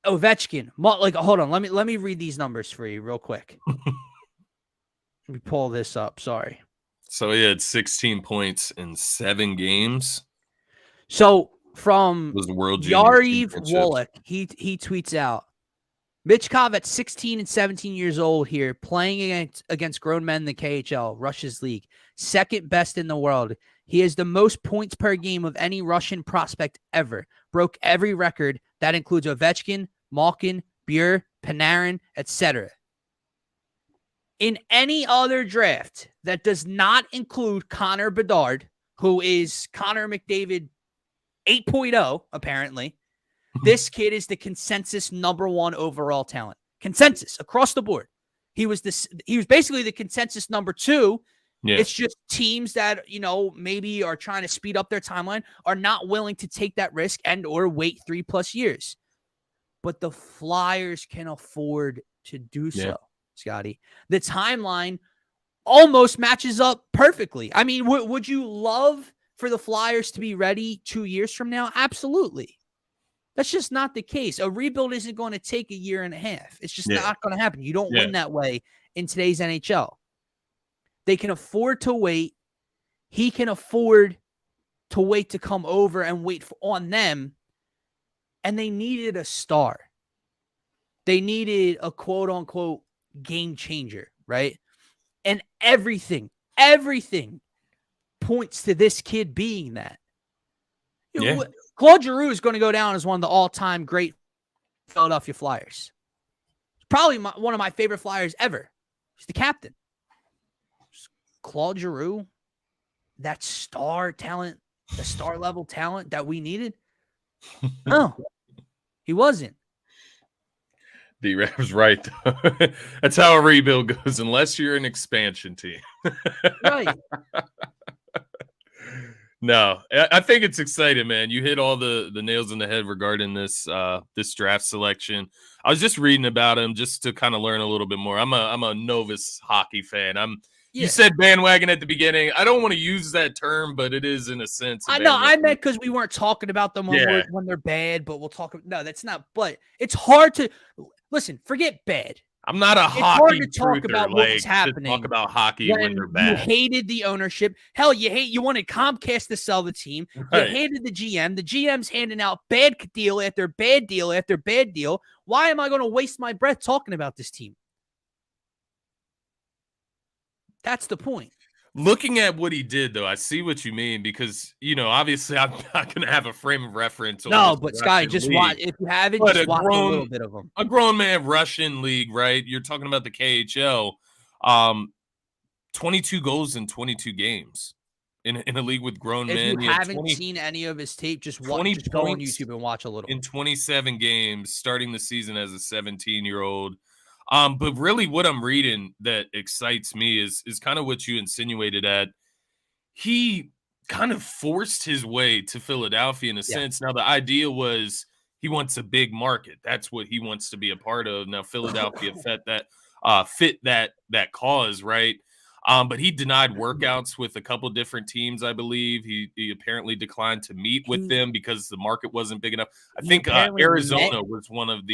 Ovechkin, hold on, let me read these numbers for you real quick. Let me pull this up. Sorry. So he had 16 points in 7 games. So from was the World Yariv Wallach, he tweets out, Michkov at 16 and 17 years old here, playing against grown men in the KHL, Russia's league, second best in the world. He has the most points per game of any Russian prospect ever. Broke every record. That includes Ovechkin, Malkin, Bure, Panarin, etc. In any other draft that does not include Connor Bedard, who is Connor McDavid 8.0, apparently, this kid is the consensus #1 overall talent. Consensus across the board. He was basically the consensus #2. Yeah. It's just teams that, maybe are trying to speed up their timeline are not willing to take that risk and or wait 3+ years. But the Flyers can afford to do so, Scotty. The timeline almost matches up perfectly. I mean, would you love for the Flyers to be ready 2 years from now? Absolutely. That's just not the case. A rebuild isn't going to take 1.5 years. It's just not going to happen. You don't win that way in today's NHL. They can afford to wait. He can afford to wait to come over and wait on them. And they needed a star. They needed a quote-unquote game changer, right? And everything points to this kid being that. Claude Giroux is going to go down as one of the all-time great Philadelphia Flyers. Probably one of my favorite Flyers ever. He's the captain. Claude Giroux, that star talent, the star-level talent that we needed? No, he wasn't. D-Rap's right. That's how a rebuild goes, unless you're an expansion team. Right. No, I think it's exciting, man. You hit all the nails in the head regarding this draft selection. I was just reading about him just to kind of learn a little bit more. I'm a novice hockey fan. You said bandwagon at the beginning. I don't want to use that term, but it is in a sense. I know. I meant because we weren't talking about them when they're bad, but we'll talk. No, that's not. But it's hard to listen. Forget bad. I'm not a It's hard hockey to talk truther, about what was like, to talk happening about hockey when they're when you bad. hated the ownership. Hell, you wanted Comcast to sell the team. You Right. hated the GM. The GM's handing out bad deal after bad deal after bad deal. Why am I going to waste my breath talking about this team? That's the point. Looking at what he did, though, I see what you mean because, obviously I'm not going to have a frame of reference on No, this but Sky, Russian just watch. league. If you haven't, But just watch a little bit of them. a grown man Russian league, right? You're talking about the KHL. 22 goals in 22 games in a league with grown If you men. He had haven't seen any of his tape, just 20 just go on points YouTube and watch a little. in 27 games, starting the season as a 17-year-old. But really what I'm reading that excites me is kind of what you insinuated at. He kind of forced his way to Philadelphia in a sense. Now, the idea was he wants a big market. That's what he wants to be a part of. Now, Philadelphia fit that cause, right? But he denied workouts with a couple different teams, I believe. He apparently declined to meet with them because the market wasn't big enough. I think Arizona was one of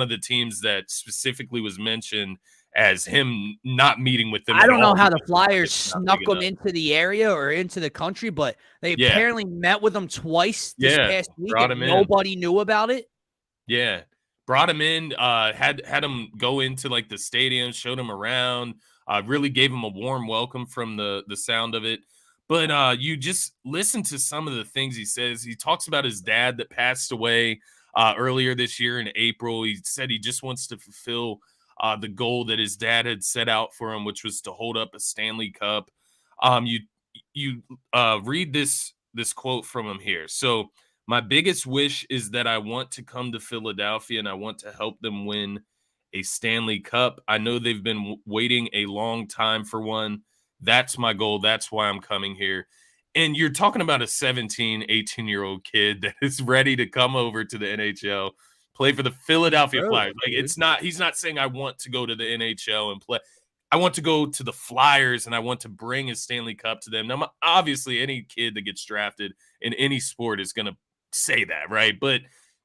the teams that specifically was mentioned as him not meeting with them. I at don't know all how the because Flyers it's not snuck big them enough. into the area or into the country, but they Yeah. apparently met with them twice this past week brought and him in. nobody knew about it. Yeah. Brought him in, had him go into like the stadium, showed him around, really gave him a warm welcome from the sound of it. But you just listen to some of the things he says. He talks about his dad that passed away earlier this year in April. He said he just wants to fulfill the goal that his dad had set out for him, which was to hold up a Stanley Cup. You read this quote from him here. So, my biggest wish is that I want to come to Philadelphia and I want to help them win a Stanley Cup. I know they've been waiting a long time for one. That's my goal. That's why I'm coming here. And you're talking about a 17, 18-year-old kid that is ready to come over to the NHL, play for the Philadelphia Flyers. Like, he's not saying I want to go to the NHL and play. I want to go to the Flyers and I want to bring a Stanley Cup to them. Now, obviously, any kid that gets drafted in any sport is going to say that, right? But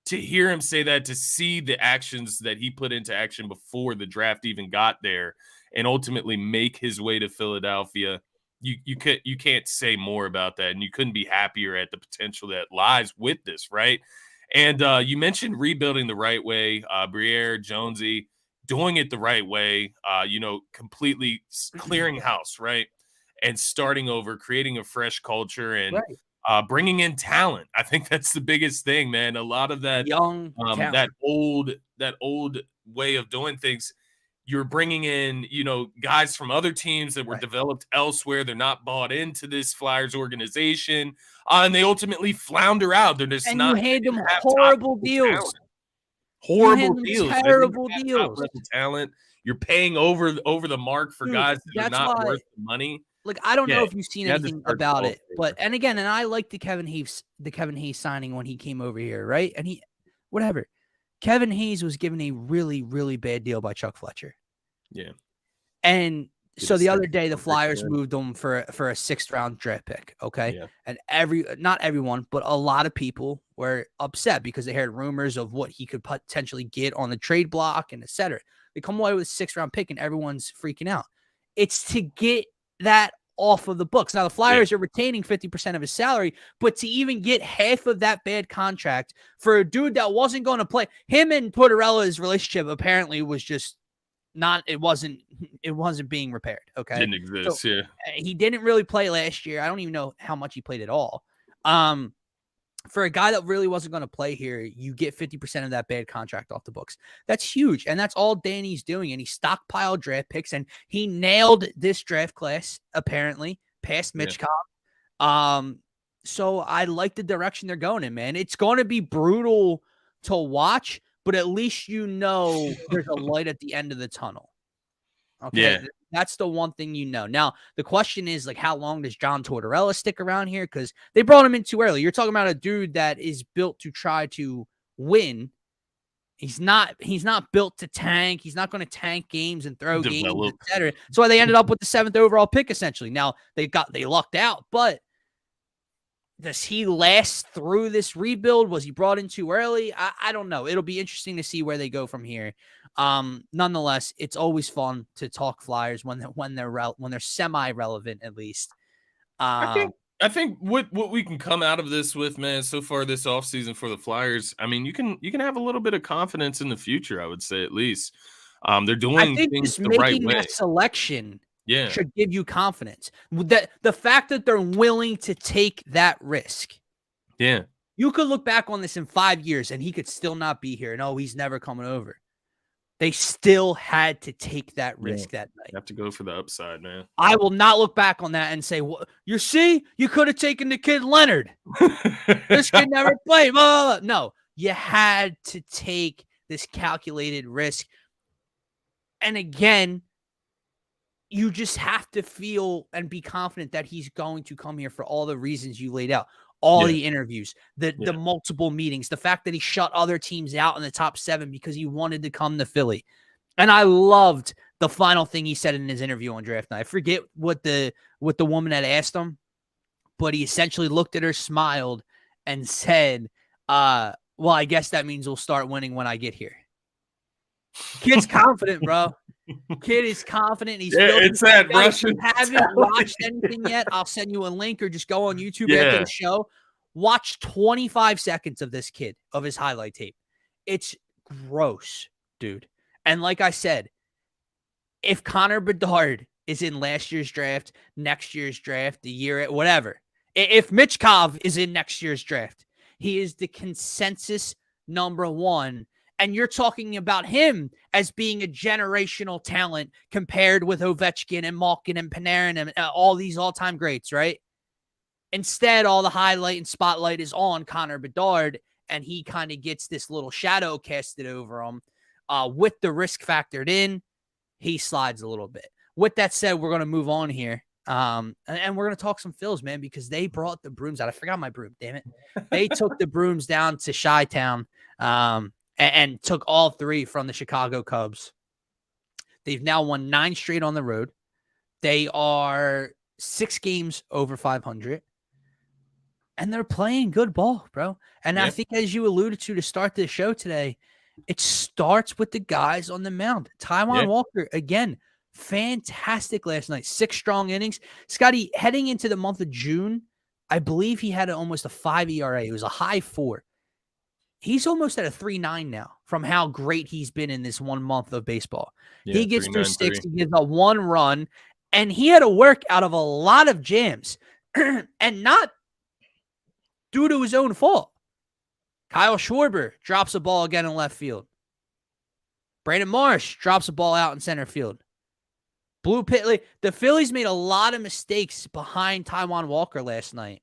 to hear him say that, to see the actions that he put into action before the draft even got there and ultimately make his way to Philadelphia, you can't say more about that. And you couldn't be happier at the potential that lies with this, right? And you mentioned rebuilding the right way, Briere, Jonesy, doing it the right way, completely clearing house, right? And starting over, creating a fresh culture and bringing in talent. I think that's the biggest thing, man. A lot of that Young talent. that old way of doing things, you're bringing in, guys from other teams that were developed elsewhere. They're not bought into this Flyers organization, and they ultimately flounder out. They're just And not. you hand them horrible deals. Horrible deals. Terrible deals. Talent. You're paying over the mark for guys that are not worth the money. Like, I don't know if you've seen anything about it, but and I like the Kevin Hayes signing when he came over here, right? And Kevin Hayes was given a really, really bad deal by Chuck Fletcher. Yeah. And so the other day the Flyers moved him for a 6th round draft pick. Okay. Yeah. And not everyone, but a lot of people were upset because they heard rumors of what he could potentially get on the trade block and etc. They come away with a 6th round pick and everyone's freaking out. It's to get that off of the books. Now the Flyers are retaining 50% of his salary, but to even get half of that bad contract for a dude that wasn't going to play, him and Tortorella's relationship apparently was just not, it wasn't being repaired. Okay. Didn't exist. So, he didn't really play last year. I don't even know how much he played at all. For a guy that really wasn't going to play here, you get 50% of that bad contract off the books. That's huge. And that's all Danny's doing. And he stockpiled draft picks and he nailed this draft class, apparently, past Mitch Cobb. So I like the direction they're going in, man. It's going to be brutal to watch, but at least there's a light at the end of the tunnel. Okay. Yeah. That's the one thing Now, the question is, like, how long does John Tortorella stick around here? Because they brought him in too early. You're talking about a dude that is built to try to win. He's not built to tank. He's not going to tank games and throw games, etc. That's why they ended up with the 7th overall pick, essentially. Now, they lucked out, but does he last through this rebuild? Was he brought in too early? I don't know. It'll be interesting to see where they go from here. Nonetheless, it's always fun to talk Flyers when they're semi-relevant, at least. I think what we can come out of this with, man, so far this offseason for the Flyers, I mean, you can have a little bit of confidence in the future, I would say, at least. They're I doing think things just the right making way. that selection Yeah. should give you confidence. That the fact that they're willing to take that risk. Yeah. You could look back on this in 5 years and he could still not be here. No, he's never coming over. They still had to take that risk that night. You have to go for the upside, man. I will not look back on that and say, well, you see, you could have taken the kid Leonard. This kid never played. Blah, blah, blah. No, you had to take this calculated risk. And again, you just have to feel and be confident that he's going to come here for all the reasons you laid out. All the interviews, the multiple meetings, the fact that he shut other teams out in the top 7 because he wanted to come to Philly. And I loved the final thing he said in his interview on draft night. I forget what the woman had asked him, but he essentially looked at her, smiled, and said, well, I guess that means we'll start winning when I get here. Kid's confident, bro. Kid is confident. He's it's that Russian. If you haven't watched anything yet, I'll send you a link or just go on YouTube after the show. Watch 25 seconds of this kid, of his highlight tape. It's gross, dude. And like I said, if Connor Bedard is in last year's draft, next year's draft, the year, whatever, if Michkov is in next year's draft, he is the consensus number 1. And you're talking about him as being a generational talent compared with Ovechkin and Malkin and Panarin and all these all-time greats, right? Instead, all the highlight and spotlight is on Connor Bedard, and he kind of gets this little shadow casted over him. With the risk factored in, he slides a little bit. With that said, we're going to move on here. And we're going to talk some Phils, man, because they brought the brooms out. I forgot my broom, damn it. They took the brooms down to Chi-Town. And took all 3 from the Chicago Cubs. They've now won 9 straight on the road. They are 6 games over 500. And they're playing good ball, bro. And I think as you alluded to start the show today, it starts with the guys on the mound. Taijuan Walker, again, fantastic last night. 6 strong innings. Scotty, heading into the month of June, I believe he had almost a 5 ERA. It was a high 4. He's almost at a 3.9 now from how great he's been in this 1 month of baseball. He gets through 6, he gives a 1 run, and he had to work out of a lot of jams and not due to his own fault. Kyle Schwarber drops a ball again in left field. Brandon Marsh drops a ball out in center field. Blue Pit. The Phillies made a lot of mistakes behind Taijuan Walker last night,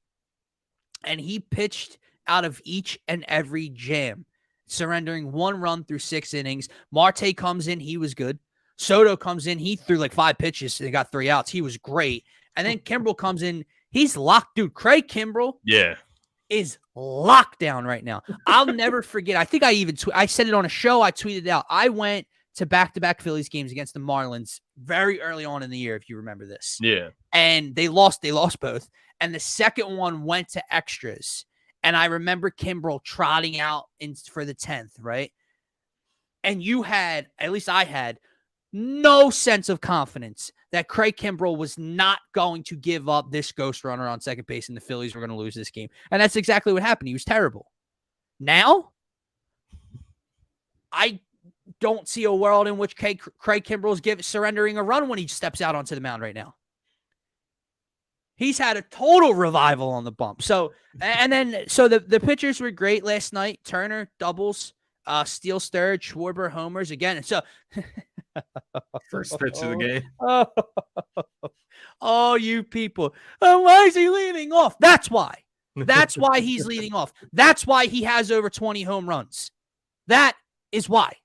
and he pitched out of each and every jam, surrendering 1 run through 6 innings. Marte comes in. He was good. Soto comes in. He threw like 5 pitches. They got 3 outs. He was great. And then Kimbrel comes in. He's locked. Dude, Craig Kimbrel is locked down right now. I'll never forget. I think I said it on a show. I tweeted it out. I went to back-to-back Phillies games against the Marlins very early on in the year, if you remember this. Yeah. And they lost both. And the second one went to extras. And I remember Kimbrel trotting out for the 10th, right? And you had, at least I had, no sense of confidence that Craig Kimbrel was not going to give up this ghost runner on second base and the Phillies were going to lose this game. And that's exactly what happened. He was terrible. Now, I don't see a world in which Craig Kimbrel is surrendering a run when he steps out onto the mound right now. He's had a total revival on the bump. So the pitchers were great last night. Turner doubles, Steele Sturridge, Schwarber homers again. So first pitch of the game. Oh, you people! Why is he leading off? That's why. That's why he's leading off. That's why he has over 20 home runs. That is why.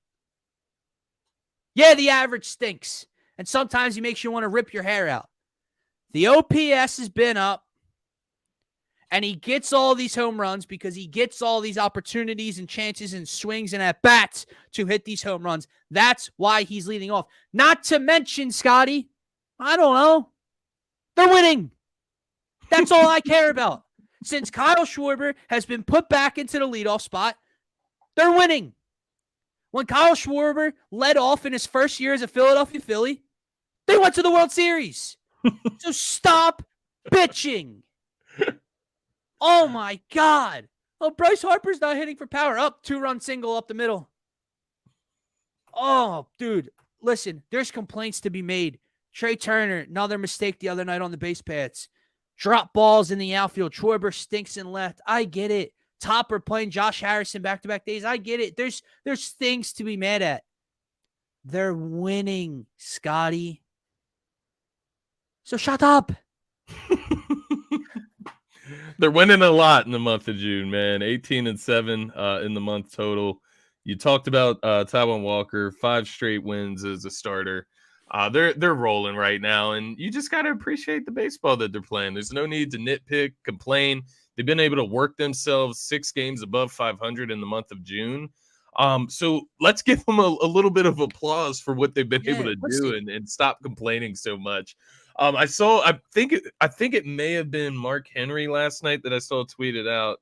Yeah, the average stinks, and sometimes he makes you want to rip your hair out. The OPS has been up, and he gets all these home runs because he gets all these opportunities and chances and swings and at-bats to hit these home runs. That's why he's leading off. Not to mention, Scotty, I don't know, they're winning. That's all I care about. Since Kyle Schwarber has been put back into the leadoff spot, they're winning. When Kyle Schwarber led off in his first year as a Philadelphia Philly, they went to the World Series. So stop bitching. Oh, my God. Oh, Bryce Harper's not hitting for power. Up, 2-run single up the middle. Oh, dude, listen, there's complaints to be made. Trey Turner, another mistake the other night on the base paths. Drop balls in the outfield. Schwarber stinks in left. I get it. Topper playing Josh Harrison back-to-back days. I get it. There's things to be mad at. They're winning, Scotty. So shut up. They're winning a lot in the month of June, man. 18-7 in the month total. You talked about Taijuan Walker, 5 straight wins as a starter. They're rolling right now, and you just got to appreciate the baseball that they're playing. There's no need to nitpick, complain. They've been able to work themselves 6 games above 500 in the month of June. So let's give them a little bit of applause for what they've been able to do and stop complaining so much. I think it may have been Mark Henry last night that I saw tweeted out.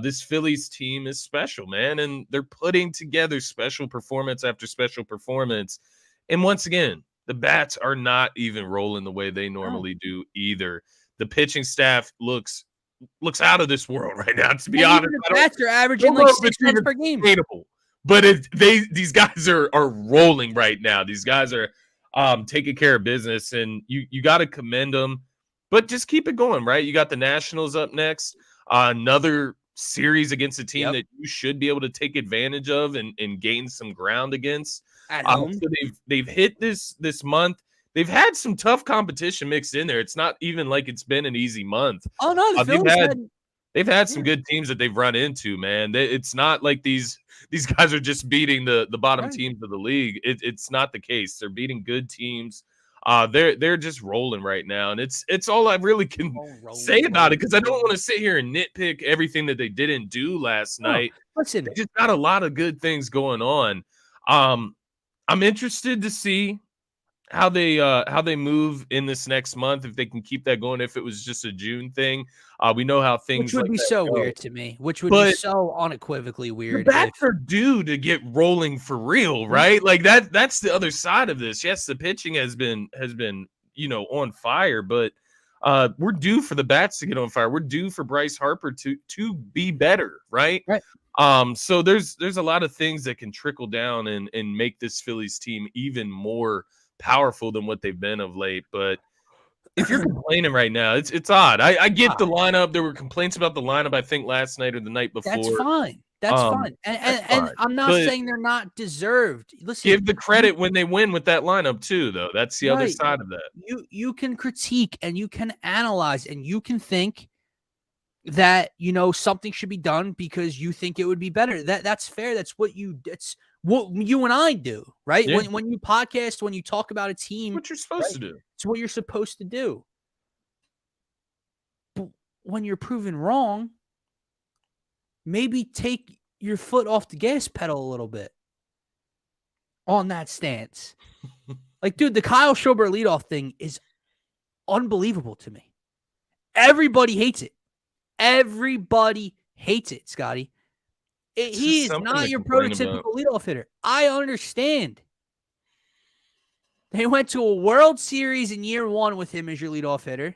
This Phillies team is special, man, and they're putting together special performance after special performance. And once again, the bats are not even rolling the way they normally do either. The pitching staff looks out of this world right now. To be honest, the bats are averaging like 6 runs per game. But these guys are rolling right now. These guys are taking care of business, and you got to commend them. But just keep it going, right? You got the Nationals up next, another series against a team that you should be able to take advantage of and gain some ground against. At home. So they've hit this month. They've had some tough competition mixed in there. It's not even like it's been an easy month. Oh no, they've had some good teams that they've run into, man. It's not like these guys are just beating the bottom teams of the league. It's not the case. They're beating good teams. They're just rolling right now, and it's all I really can say about it, because I don't want to sit here and nitpick everything that they didn't do last night. Listen, they just got a lot of good things going on. I'm interested to see how they move in this next month, if they can keep that going. If it was just a June thing, we know how things, which would be so weird to me, which would be so unequivocally weird. The bats are due to get rolling for real, right? Like that's the other side of this. Yes, the pitching has been on fire, but we're due for the bats to get on fire. We're due for Bryce Harper to be better, right? So there's a lot of things that can trickle down and make this Phillies team even more powerful than what they've been of late. But if you're complaining right now, it's odd. I get the lineup. There were complaints about the lineup, I think, last night or the night before. That's fine. That's fine. And I'm not saying they're not deserved. Listen, give the credit when they win with that lineup too, though. That's the other side of that. You can critique and you can analyze and you can think that something should be done because you think it would be better. That's fair. That's what you and I do, right? Yeah. When you podcast, when you talk about a team, what you're supposed to do. It's what you're supposed to do. But when you're proven wrong, maybe take your foot off the gas pedal a little bit on that stance. Like, dude, the Kyle Schwarber leadoff thing is unbelievable to me. Everybody hates it. Everybody hates it, Scotty. He is not your prototypical leadoff hitter. I understand. They went to a World Series in year 1 with him as your leadoff hitter.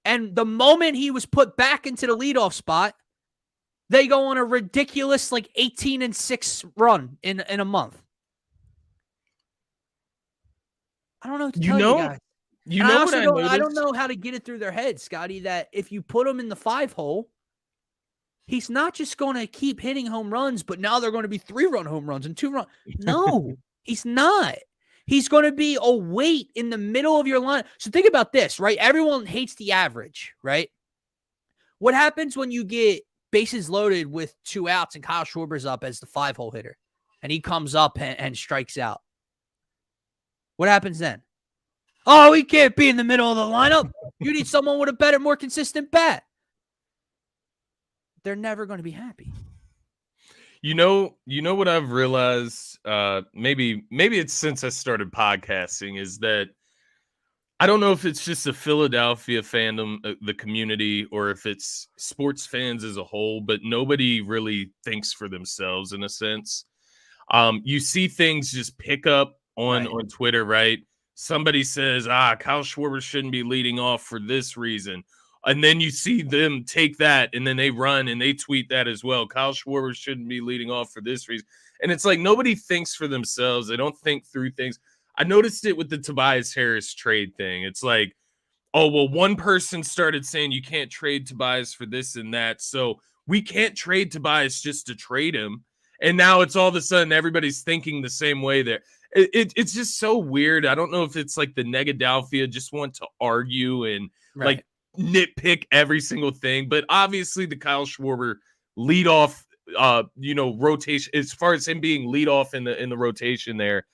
And the moment he was put back into the leadoff spot, they go on a ridiculous 18-6 run in a month. I don't know what to tell you guys. I don't know how to get it through their heads, Scotty, that if you put him in the 5-hole, he's not just going to keep hitting home runs, but now they're going to be 3-run home runs and 2-run. No, he's not. He's going to be a weight in the middle of your line. So think about this, right? Everyone hates the average, right? What happens when you get bases loaded with 2 outs and Kyle Schwarber's up as the 5-hole hitter and he comes up and strikes out? What happens then? Oh, he can't be in the middle of the lineup. You need someone with a better, more consistent bat. They're never going to be happy. You know what I've realized, maybe it's since I started podcasting, is that I don't know if it's just a Philadelphia fandom, the community, or if it's sports fans as a whole, but nobody really thinks for themselves in a sense. You see things just pick up on Twitter, right? Somebody says, Kyle Schwarber shouldn't be leading off for this reason. And then you see them take that and then they run and they tweet that as well. Kyle Schwarber shouldn't be leading off for this reason. And it's like nobody thinks for themselves. They don't think through things. I noticed it with the Tobias Harris trade thing. It's like, oh, well, one person started saying you can't trade Tobias for this and that. So we can't trade Tobias just to trade him. And now it's all of a sudden everybody's thinking the same way there. It's just so weird. I don't know if it's like the Negadelphia just want to argue and like nitpick every single thing. But obviously the Kyle Schwarber leadoff, rotation, as far as him being leadoff in the rotation there,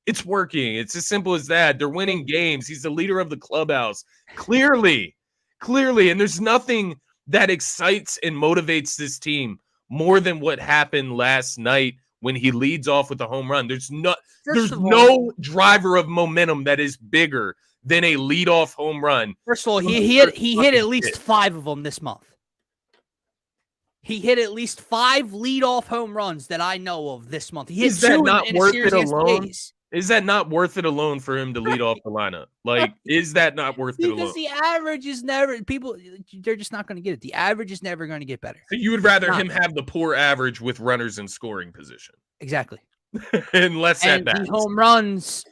it's working. It's as simple as that. They're winning games. He's the leader of the clubhouse. Clearly. And there's nothing that excites and motivates this team more than what happened last night when he leads off with a home run. There's no driver of momentum that is bigger than a leadoff home run. First of all, he hit at least 5 of them this month. He hit at least 5 leadoff home runs that I know of this month. He hit Is that not worth it alone? Days. Is that not worth it alone for him to lead off the lineup? Like, is that not worth it alone? Because the average is never they're just not going to get it. The average is never going to get better. So you would rather him have the poor average with runners in scoring position. Exactly. And less and at-bats. The home runs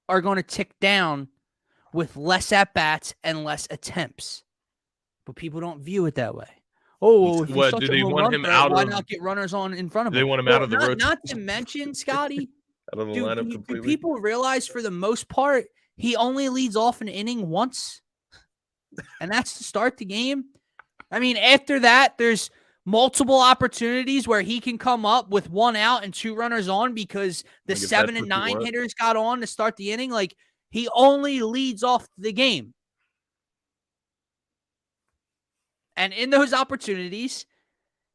are going to tick down with less at-bats and less attempts. But people don't view it that way. Oh, if what do they want him out? Why not get runners on in front of him? They want him out of the rotation. Not to mention, Scotty. Out of the lineup completely. Do people realize for the most part he only leads off an inning once? And that's to start the game. I mean, after that, there's multiple opportunities where he can come up with 1 out and 2 runners on because the 7 and 9 hitters got on to start the inning. Like, he only leads off the game. And in those opportunities,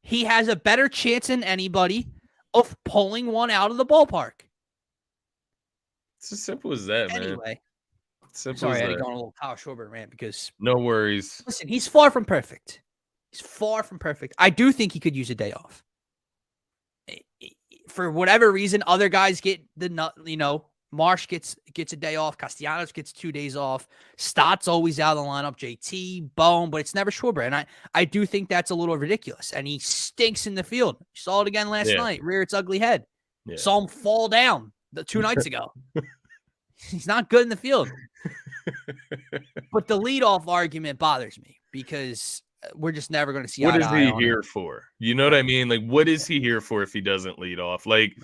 he has a better chance than anybody of pulling 1 out of the ballpark. It's as simple as that, man. Anyway. Sorry, I had to go on a little Kyle Schwarber rant because... No worries. Listen, he's far from perfect. I do think he could use a day off. For whatever reason, other guys get Marsh gets a day off. Castellanos gets 2 days off. Stott's always out of the lineup. JT, Bone, but it's never Schwarber. And I do think that's a little ridiculous. And he stinks in the field. You saw it again last night. Rear its ugly head. Yeah. Saw him fall down 2 nights ago. He's not good in the field. But the leadoff argument bothers me because we're just never going to see. What is he here for? You know what I mean? Like, what is he here for if he doesn't lead off? Like,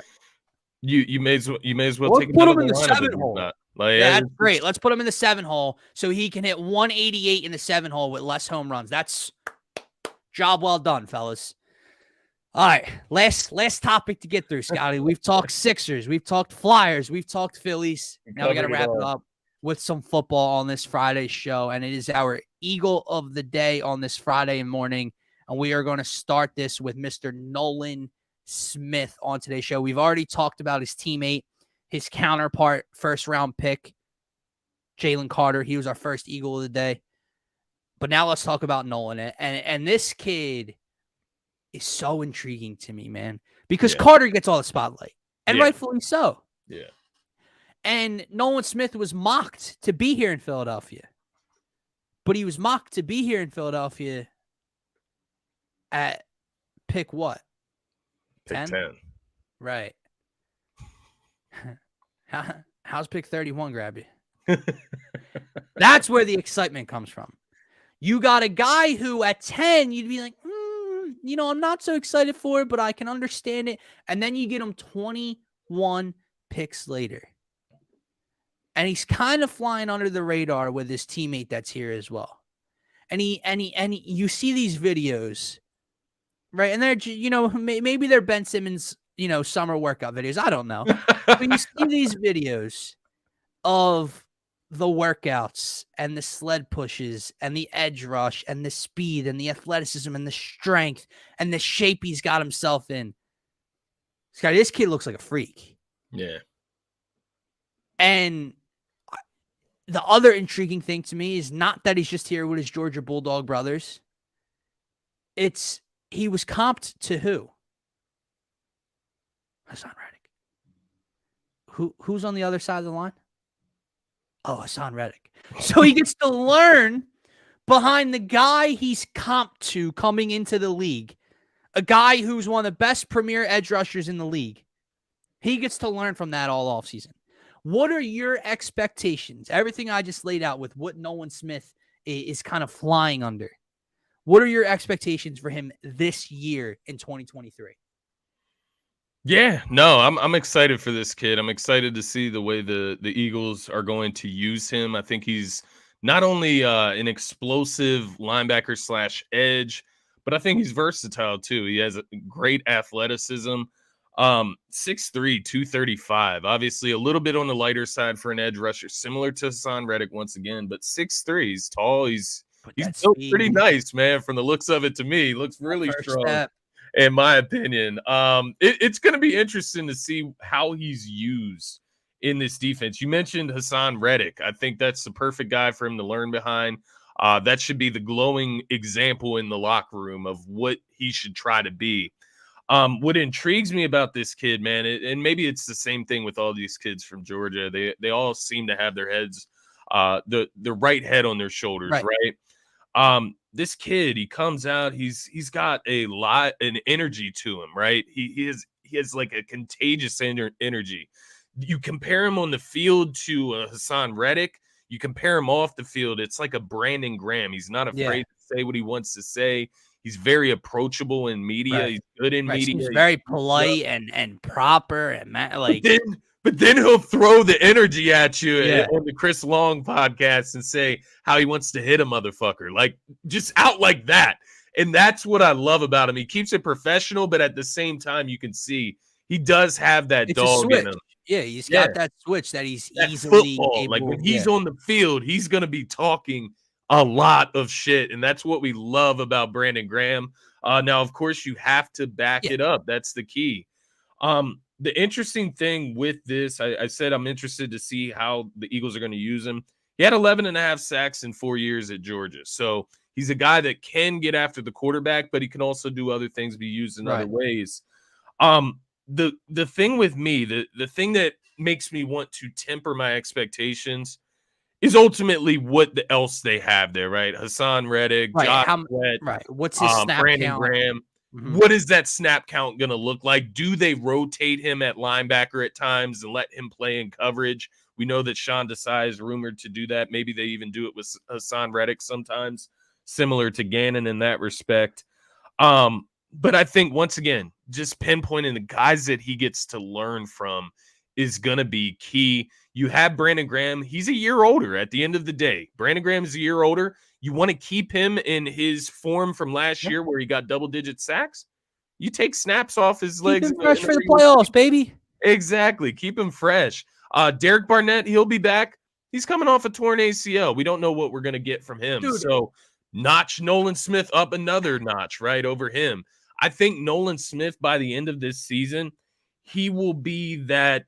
you may as well take him in the 7 hole. That's great. Let's put him in the 7 hole so he can hit 188 in the 7 hole with less home runs. That's job well done, fellas. All right, last topic to get through, Scotty. We've talked Sixers, we've talked Flyers, we've talked Phillies. Now we got to wrap it up with some football on this Friday show, and it is our Eagle of the Day on this Friday morning, and we are going to start this with Mr. Nolan Smith on today's show. We've already talked about his teammate, his counterpart, first-round pick, Jalen Carter. He was our first Eagle of the Day. But now let's talk about Nolan, and this kid is so intriguing to me, man, because Carter gets all the spotlight, and rightfully so. Yeah. And Nolan Smith was mocked to be here in Philadelphia, but he was mocked to be here in Philadelphia at pick what? Pick 10. Right. How's pick 31 grab you? That's where the excitement comes from. You got a guy who at 10, you'd be like, I'm not so excited for it, but I can understand it. And then you get him 21 picks later. And he's kind of flying under the radar with his teammate that's here as well. And you see these videos, right? And they're, maybe they're Ben Simmons, summer workout videos. I don't know. But you see these videos of the workouts and the sled pushes and the edge rush and the speed and the athleticism and the strength and the shape he's got himself in. Scotty, this kid looks like a freak. Yeah. And the other intriguing thing to me is not that he's just here with his Georgia Bulldog brothers. He was comped to who? Hassan Reddick. Who's on the other side of the line? Oh, Hassan Reddick. So he gets to learn behind the guy he's comped to coming into the league, a guy who's one of the best premier edge rushers in the league. He gets to learn from that all offseason. What are your expectations? Everything I just laid out with what Nolan Smith is kind of flying under. What are your expectations for him this year in 2023? Yeah, no, I'm excited for this kid. I'm excited to see the way the Eagles are going to use him. I think he's not only an explosive linebacker slash edge, but I think he's versatile too. He has a great athleticism. 6'3", 235. Obviously, a little bit on the lighter side for an edge rusher, similar to Hassan Reddick once again, but 6'3". He's tall. He's built pretty nice, man. From the looks of it, to me, he looks really strong. Step. In my opinion, it's going to be interesting to see how he's used in this defense. You mentioned Hassan Reddick. I think that's the perfect guy for him to learn behind. That should be the glowing example in the locker room of what he should try to be. What intrigues me about this kid, man, and maybe it's the same thing with all these kids from Georgia. They all seem to have their heads, the right head on their shoulders, right? This kid, he comes out, he's got an energy to him, right? He has like a contagious energy. You compare him on the field to Hassan Reddick, you compare him off the field, it's like a Brandon Graham. He's not afraid to say what he wants to say. He's very approachable in media. He's good in media. He's very polite and proper and like. But then he'll throw the energy at you on the Chris Long podcast and say how he wants to hit a motherfucker, like just out like that. And that's what I love about him. He keeps it professional, but at the same time, you can see he does have that dog in him. Yeah, he's got that switch that he's easily able. Like when he's on the field, he's going to be talking a lot of shit, and that's what we love about Brandon Graham. Now, of course, you have to back it up. That's the key. The interesting thing with this, I said I'm interested to see how the Eagles are going to use him. He had 11 and a half sacks in 4 years at Georgia. So he's a guy that can get after the quarterback, but he can also do other things, be used in other ways. The thing with me, the thing that makes me want to temper my expectations is ultimately what else they have there, right? Hassan Reddick, Josh Sweat, what's his snap Brandon count? Graham. Mm-hmm. What is that snap count going to look like? Do they rotate him at linebacker at times and let him play in coverage? We know that Sean Desai is rumored to do that. Maybe they even do it with Hassan Reddick sometimes, similar to Gannon in that respect. But I think, once again, just pinpointing the guys that he gets to learn from is going to be key. You have Brandon Graham. He's a year older at the end of the day. Brandon Graham is a year older. You want to keep him in his form from last year where he got double-digit sacks? You take snaps off his legs. Keep him fresh for the playoffs, baby. Exactly. Keep him fresh. Derek Barnett, he'll be back. He's coming off a torn ACL. We don't know what we're going to get from him. Dude. So notch Nolan Smith up another notch, right, over him. I think Nolan Smith, by the end of this season, he will be that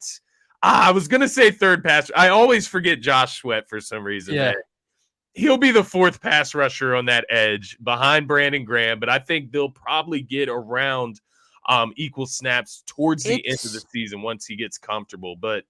I was going to say third pass. I always forget Josh Sweat for some reason. Yeah. Man. He'll be the fourth pass rusher on that edge behind Brandon Graham, but I think they'll probably get around equal snaps towards the end of the season once he gets comfortable. But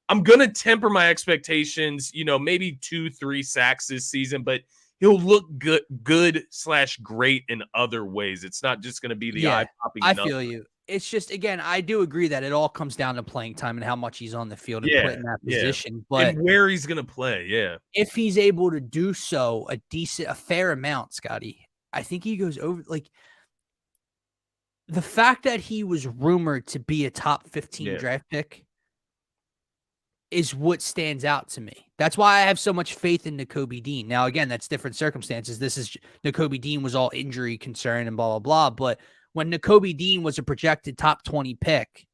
I'm going to temper my expectations, maybe 2-3 sacks this season, but he'll look good/great in other ways. It's not just going to be the eye-popping number. I feel you. It's just, again, I do agree that it all comes down to playing time and how much he's on the field and put in that position. But and where he's going to play, if he's able to do so a fair amount, Scotty, I think he goes over. Like, the fact that he was rumored to be a top 15 draft pick is what stands out to me. That's why I have so much faith in Nakobe Dean. Now, again, that's different circumstances. This is Nakobe Dean was all injury concern and blah, blah, blah. But when Nakobe Dean was a projected top 20 pick,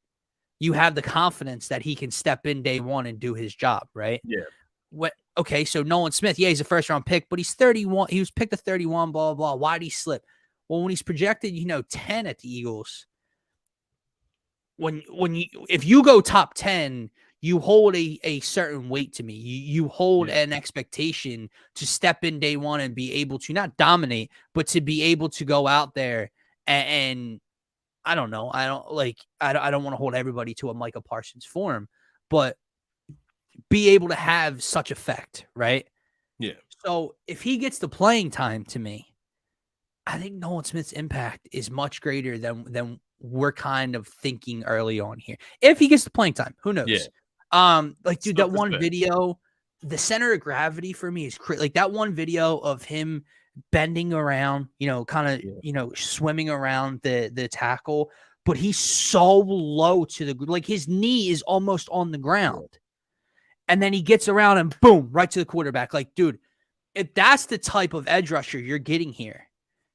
you have the confidence that he can step in day one and do his job, right? Yeah. Okay, so Nolan Smith, he's a first-round pick, but he's 31. He was picked at 31, blah, blah, blah. Why did he slip? Well, when he's projected, 10 at the Eagles, if you go top 10, you hold a certain weight to me. You hold an expectation to step in day one and be able to not dominate, but to be able to go out there and I don't know. I don't want to hold everybody to a Micah Parsons form, but be able to have such effect, right? Yeah. So if he gets the playing time, to me, I think Nolan Smith's impact is much greater than we're kind of thinking early on here. If he gets the playing time, who knows? Yeah. Like, dude, Tough that to one say. video, the center of gravity for me is like that one video of him bending around, kind of, Yeah. swimming around the tackle, but he's so low to the, like his knee is almost on the ground. Yeah. And then he gets around and boom, right to the quarterback. Like, dude, if that's the type of edge rusher you're getting here,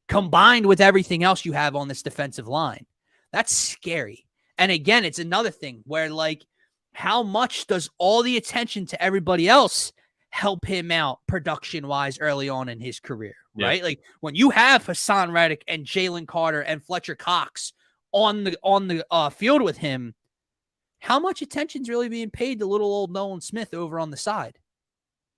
combined with everything else you have on this defensive line, that's scary. And again, it's another thing where, like, how much does all the attention to everybody else help him out production-wise early on in his career, right? Yeah. Like, when you have Hassan Reddick and Jalen Carter and Fletcher Cox on the field with him, how much attention's really being paid to little old Nolan Smith over on the side?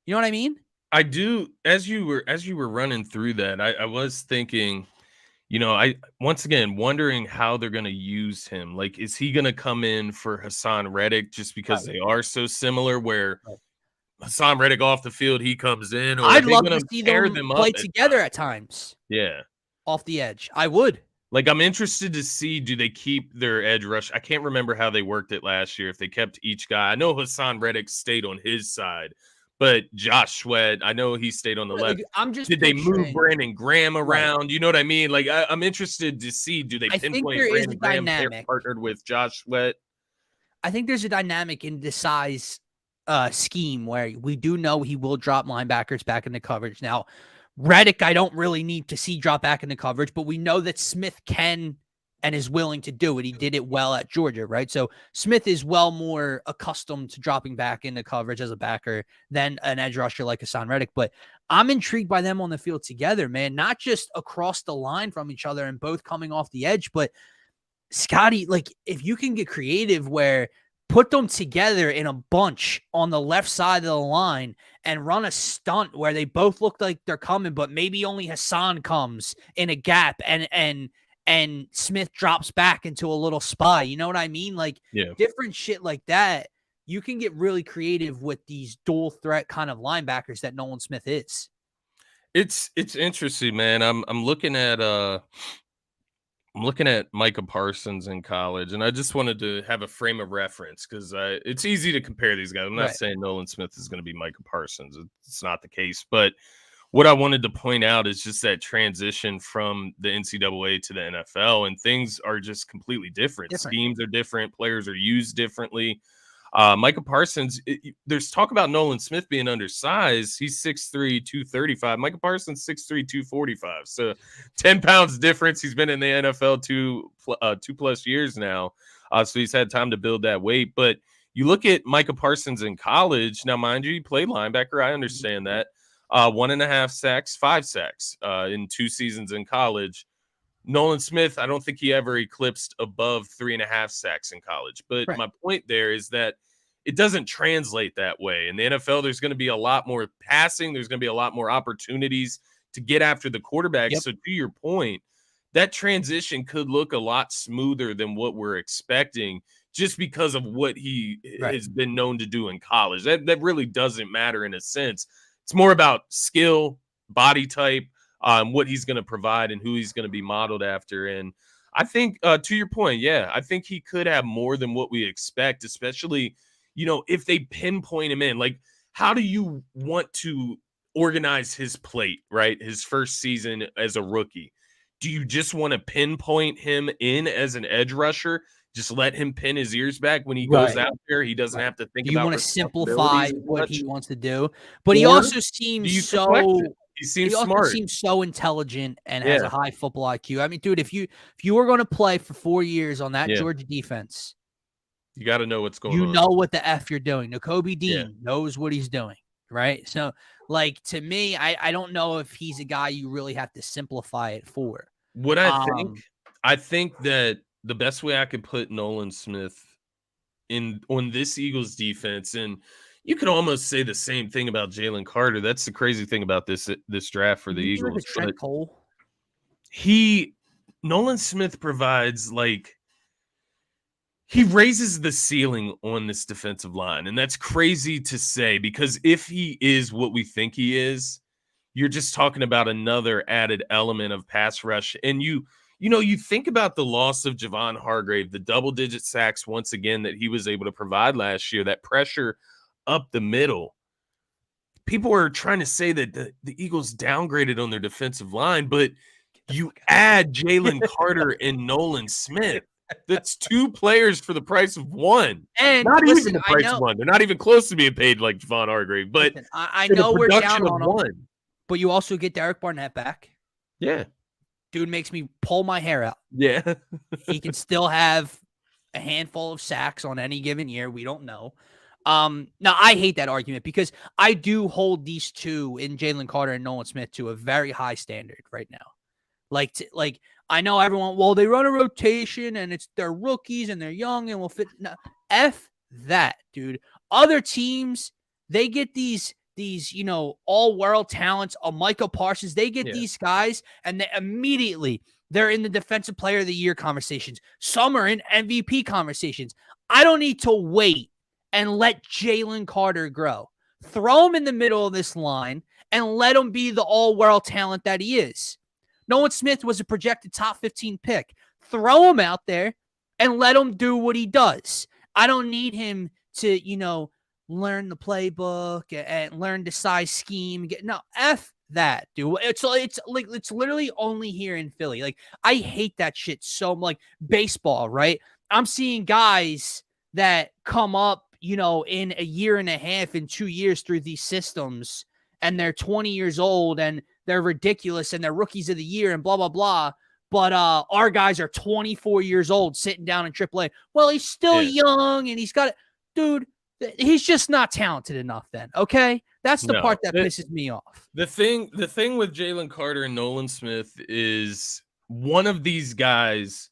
You know what I mean? I do. As you were running through that, I was thinking, I once again wondering how they're going to use him. Like, is he going to come in for Hassan Reddick just because Right. they are so similar? Where Right. Hassan Reddick off the field, he comes in, or are I'd they love going to to see pair them them up play at together times? at times Yeah. off the edge. I would. Like, I'm interested to see, do they keep their edge rush? I can't remember how they worked it last year, if they kept each guy. I know Hassan Reddick stayed on his side, but Josh Sweat, I know he stayed on the left. Like, I'm just Did they move picturing. Brandon Graham Right. around? You know what I mean? Like, I'm interested to see, do they I think pinpoint there is a Brandon Graham dynamic. partnered with Josh Sweat? I think there's a dynamic in the size scheme where we do know he will drop linebackers back into coverage. Now, Reddick, I don't really need to see drop back into coverage, but we know that Smith can and is willing to do it. He did it well at Georgia, right? So Smith is well more accustomed to dropping back into coverage as a backer than an edge rusher like Hassan Reddick. But I'm intrigued by them on the field together, man, not just across the line from each other and both coming off the edge, but Scotty, like, if you can get creative where put them together in a bunch on the left side of the line and run a stunt where they both look like they're coming, but maybe only Hassan comes in a gap and Smith drops back into a little spy. You know what I mean? Like, Yeah. different shit like that. You can get really creative with these dual threat kind of linebackers that Nolan Smith is. It's interesting, man. I'm looking at Micah Parsons in college, and I just wanted to have a frame of reference because it's easy to compare these guys. I'm not Right. saying Nolan Smith is going to be Micah Parsons. It's not the case. But what I wanted to point out is just that transition from the NCAA to the NFL, and things are just completely different. Schemes are different. Players are used differently. Micah Parsons, there's talk about Nolan Smith being undersized. He's 6'3", 235. Micah Parsons, 6'3", 245. So 10 pounds difference. He's been in the NFL 2+ years now. So he's had time to build that weight. But you look at Micah Parsons in college. Now, mind you, he played linebacker. I understand that. 1.5 sacks, 5 sacks in 2 seasons in college. Nolan Smith, I don't think he ever eclipsed above 3.5 sacks in college. But my point there is that it doesn't translate that way. In the NFL, there's going to be a lot more passing. There's going to be a lot more opportunities to get after the quarterback. Yep. So to your point, that transition could look a lot smoother than what we're expecting just because of what he has been known to do in college. That really doesn't matter in a sense. It's more about skill, body type, what he's going to provide and who he's going to be modeled after. And I think to your point, yeah, I think he could have more than what we expect, especially, if they pinpoint him in. Like, how do you want to organize his plate, right? His first season as a rookie. Do you just want to pinpoint him in as an edge rusher? Just let him pin his ears back when he goes out there. He doesn't have to think about. You want to simplify what he wants to do, but he also seems so. He seems also smart. Seems so intelligent and has a high football IQ. I mean, dude, if you were going to play for 4 years on that Georgia defense, you got to know what's going on. You know what the F you're doing. Nakobe Dean knows what he's doing, right? So, like, to me, I don't know if he's a guy you really have to simplify it for. What I think that the best way I could put Nolan Smith on this Eagles defense, and you could almost say the same thing about Jalen Carter. That's the crazy thing about this draft for the Eagles. Trent Cole. Nolan Smith provides, like, he raises the ceiling on this defensive line. And that's crazy to say because if he is what we think he is, you're just talking about another added element of pass rush. And you think about the loss of Javon Hargrave, the double-digit sacks once again that he was able to provide last year, that pressure up the middle. People are trying to say that the Eagles downgraded on their defensive line, but you add Jalen Carter and Nolan Smith. That's 2 players for the price of 1. And not listen, even the price of 1. They're not even close to being paid like Javon Hargrave, but listen, I know we're down on him, 1. But you also get Derek Barnett back. Yeah. Dude makes me pull my hair out. Yeah. He can still have a handful of sacks on any given year. We don't know. Now, I hate that argument because I do hold these two in Jalen Carter and Nolan Smith to a very high standard right now. Like I know everyone, well, they run a rotation and they're rookies and they're young and will fit. No, F that, dude. Other teams, they get these all-world talents, Micah Parsons. They get these guys and they're in the Defensive Player of the Year conversations. Some are in MVP conversations. I don't need to wait and let Jalen Carter grow. Throw him in the middle of this line and let him be the all-world talent that he is. Nolan Smith was a projected top 15 pick. Throw him out there and let him do what he does. I don't need him to, learn the playbook and learn the size scheme. No, F that, dude. It's literally only here in Philly. Like, I hate that shit so much. Like baseball, right? I'm seeing guys that come up, in a year and a half, in 2 years through these systems, and they're 20 years old and they're ridiculous and they're rookies of the year and blah, blah, blah. But our guys are 24 years old sitting down in AAA. Well, he's still young and he's got it. Dude, he's just not talented enough then, okay? That's the part that pisses me off. The thing with Jalen Carter and Nolan Smith is one of these guys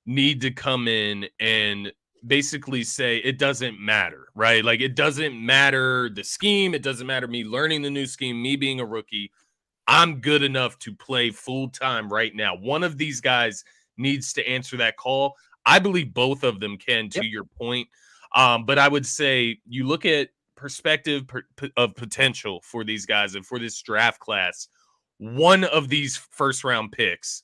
need to come in and basically say it doesn't matter, right? Like, it doesn't matter the scheme. It doesn't matter me learning the new scheme, me being a rookie. I'm good enough to play full-time right now. One of these guys needs to answer that call. I believe both of them can, to your point. But I would say you look at perspective of potential for these guys and for this draft class, one of these first-round picks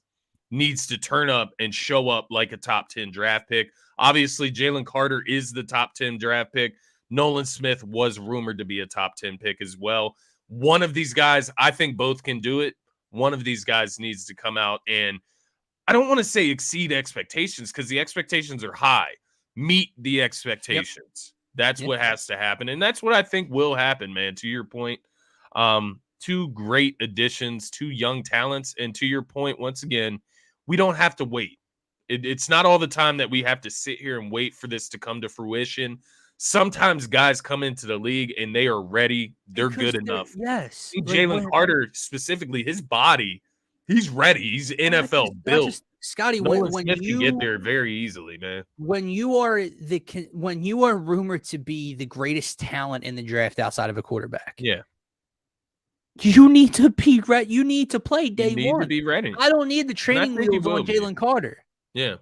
needs to turn up and show up like a top 10 draft pick. Obviously, Jalen Carter is the top 10 draft pick. Nolan Smith was rumored to be a top 10 pick as well. One of these guys, I think both can do it. One of these guys needs to come out and, I don't want to say exceed expectations because the expectations are high. Meet the expectations. That's what has to happen. And that's what I think will happen, man. To your point, 2 great additions, 2 young talents. And to your point, once again, we don't have to wait. It's not all the time that we have to sit here and wait for this to come to fruition. Sometimes guys come into the league and they are ready. They're good enough. Yes. Jalen Carter, specifically, his body, he's ready. He's NFL built. Scotty, when Smith can get there very easily, man. When you are rumored to be the greatest talent in the draft outside of a quarterback, you need to be ready. You need to play day one. You need to be ready. I don't need the training wheels on Jalen Carter. Yeah.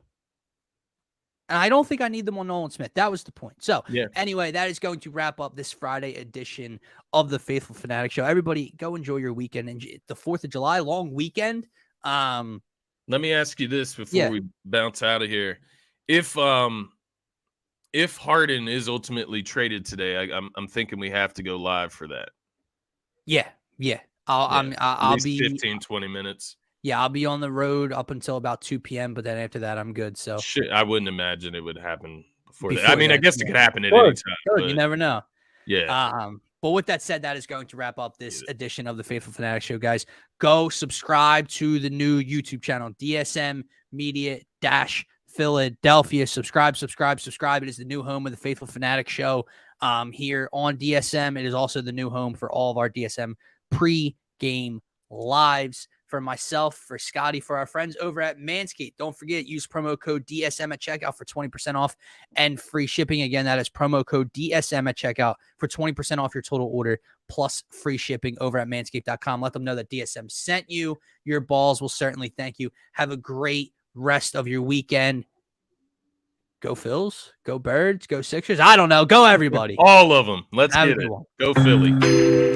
And I don't think I need them on Nolan Smith. That was the point. So, anyway, that is going to wrap up this Friday edition of the Phaithful Fanatic Show. Everybody, go enjoy your weekend. And the 4th of July, long weekend. Let me ask you this before we bounce out of here. If Harden is ultimately traded today, I'm thinking we have to go live for that. Yeah. I'll be 15, 20 minutes. Yeah, I'll be on the road up until about 2 p.m., but then after that, I'm good. So I wouldn't imagine it would happen before that. I mean, I guess it could happen at any time. Sure, you never know. Yeah. But with that said, that is going to wrap up this edition of the Phaithful Fanatic Show, guys. Go subscribe to the new YouTube channel, DSM-Media Philadelphia. Subscribe. It is the new home of the Phaithful Fanatic Show here on DSM. It is also the new home for all of our DSM pre-game lives. For myself, for Scotty, for our friends over at Manscaped. Don't forget, use promo code DSM at checkout for 20% off and free shipping. Again, that is promo code DSM at checkout for 20% off your total order plus free shipping over at manscaped.com. Let them know that DSM sent you. Your balls will certainly thank you. Have a great rest of your weekend. Go Phils, go Birds, go Sixers. I don't know. Go everybody. All of them. Let's Have a get good it. one. Go Philly.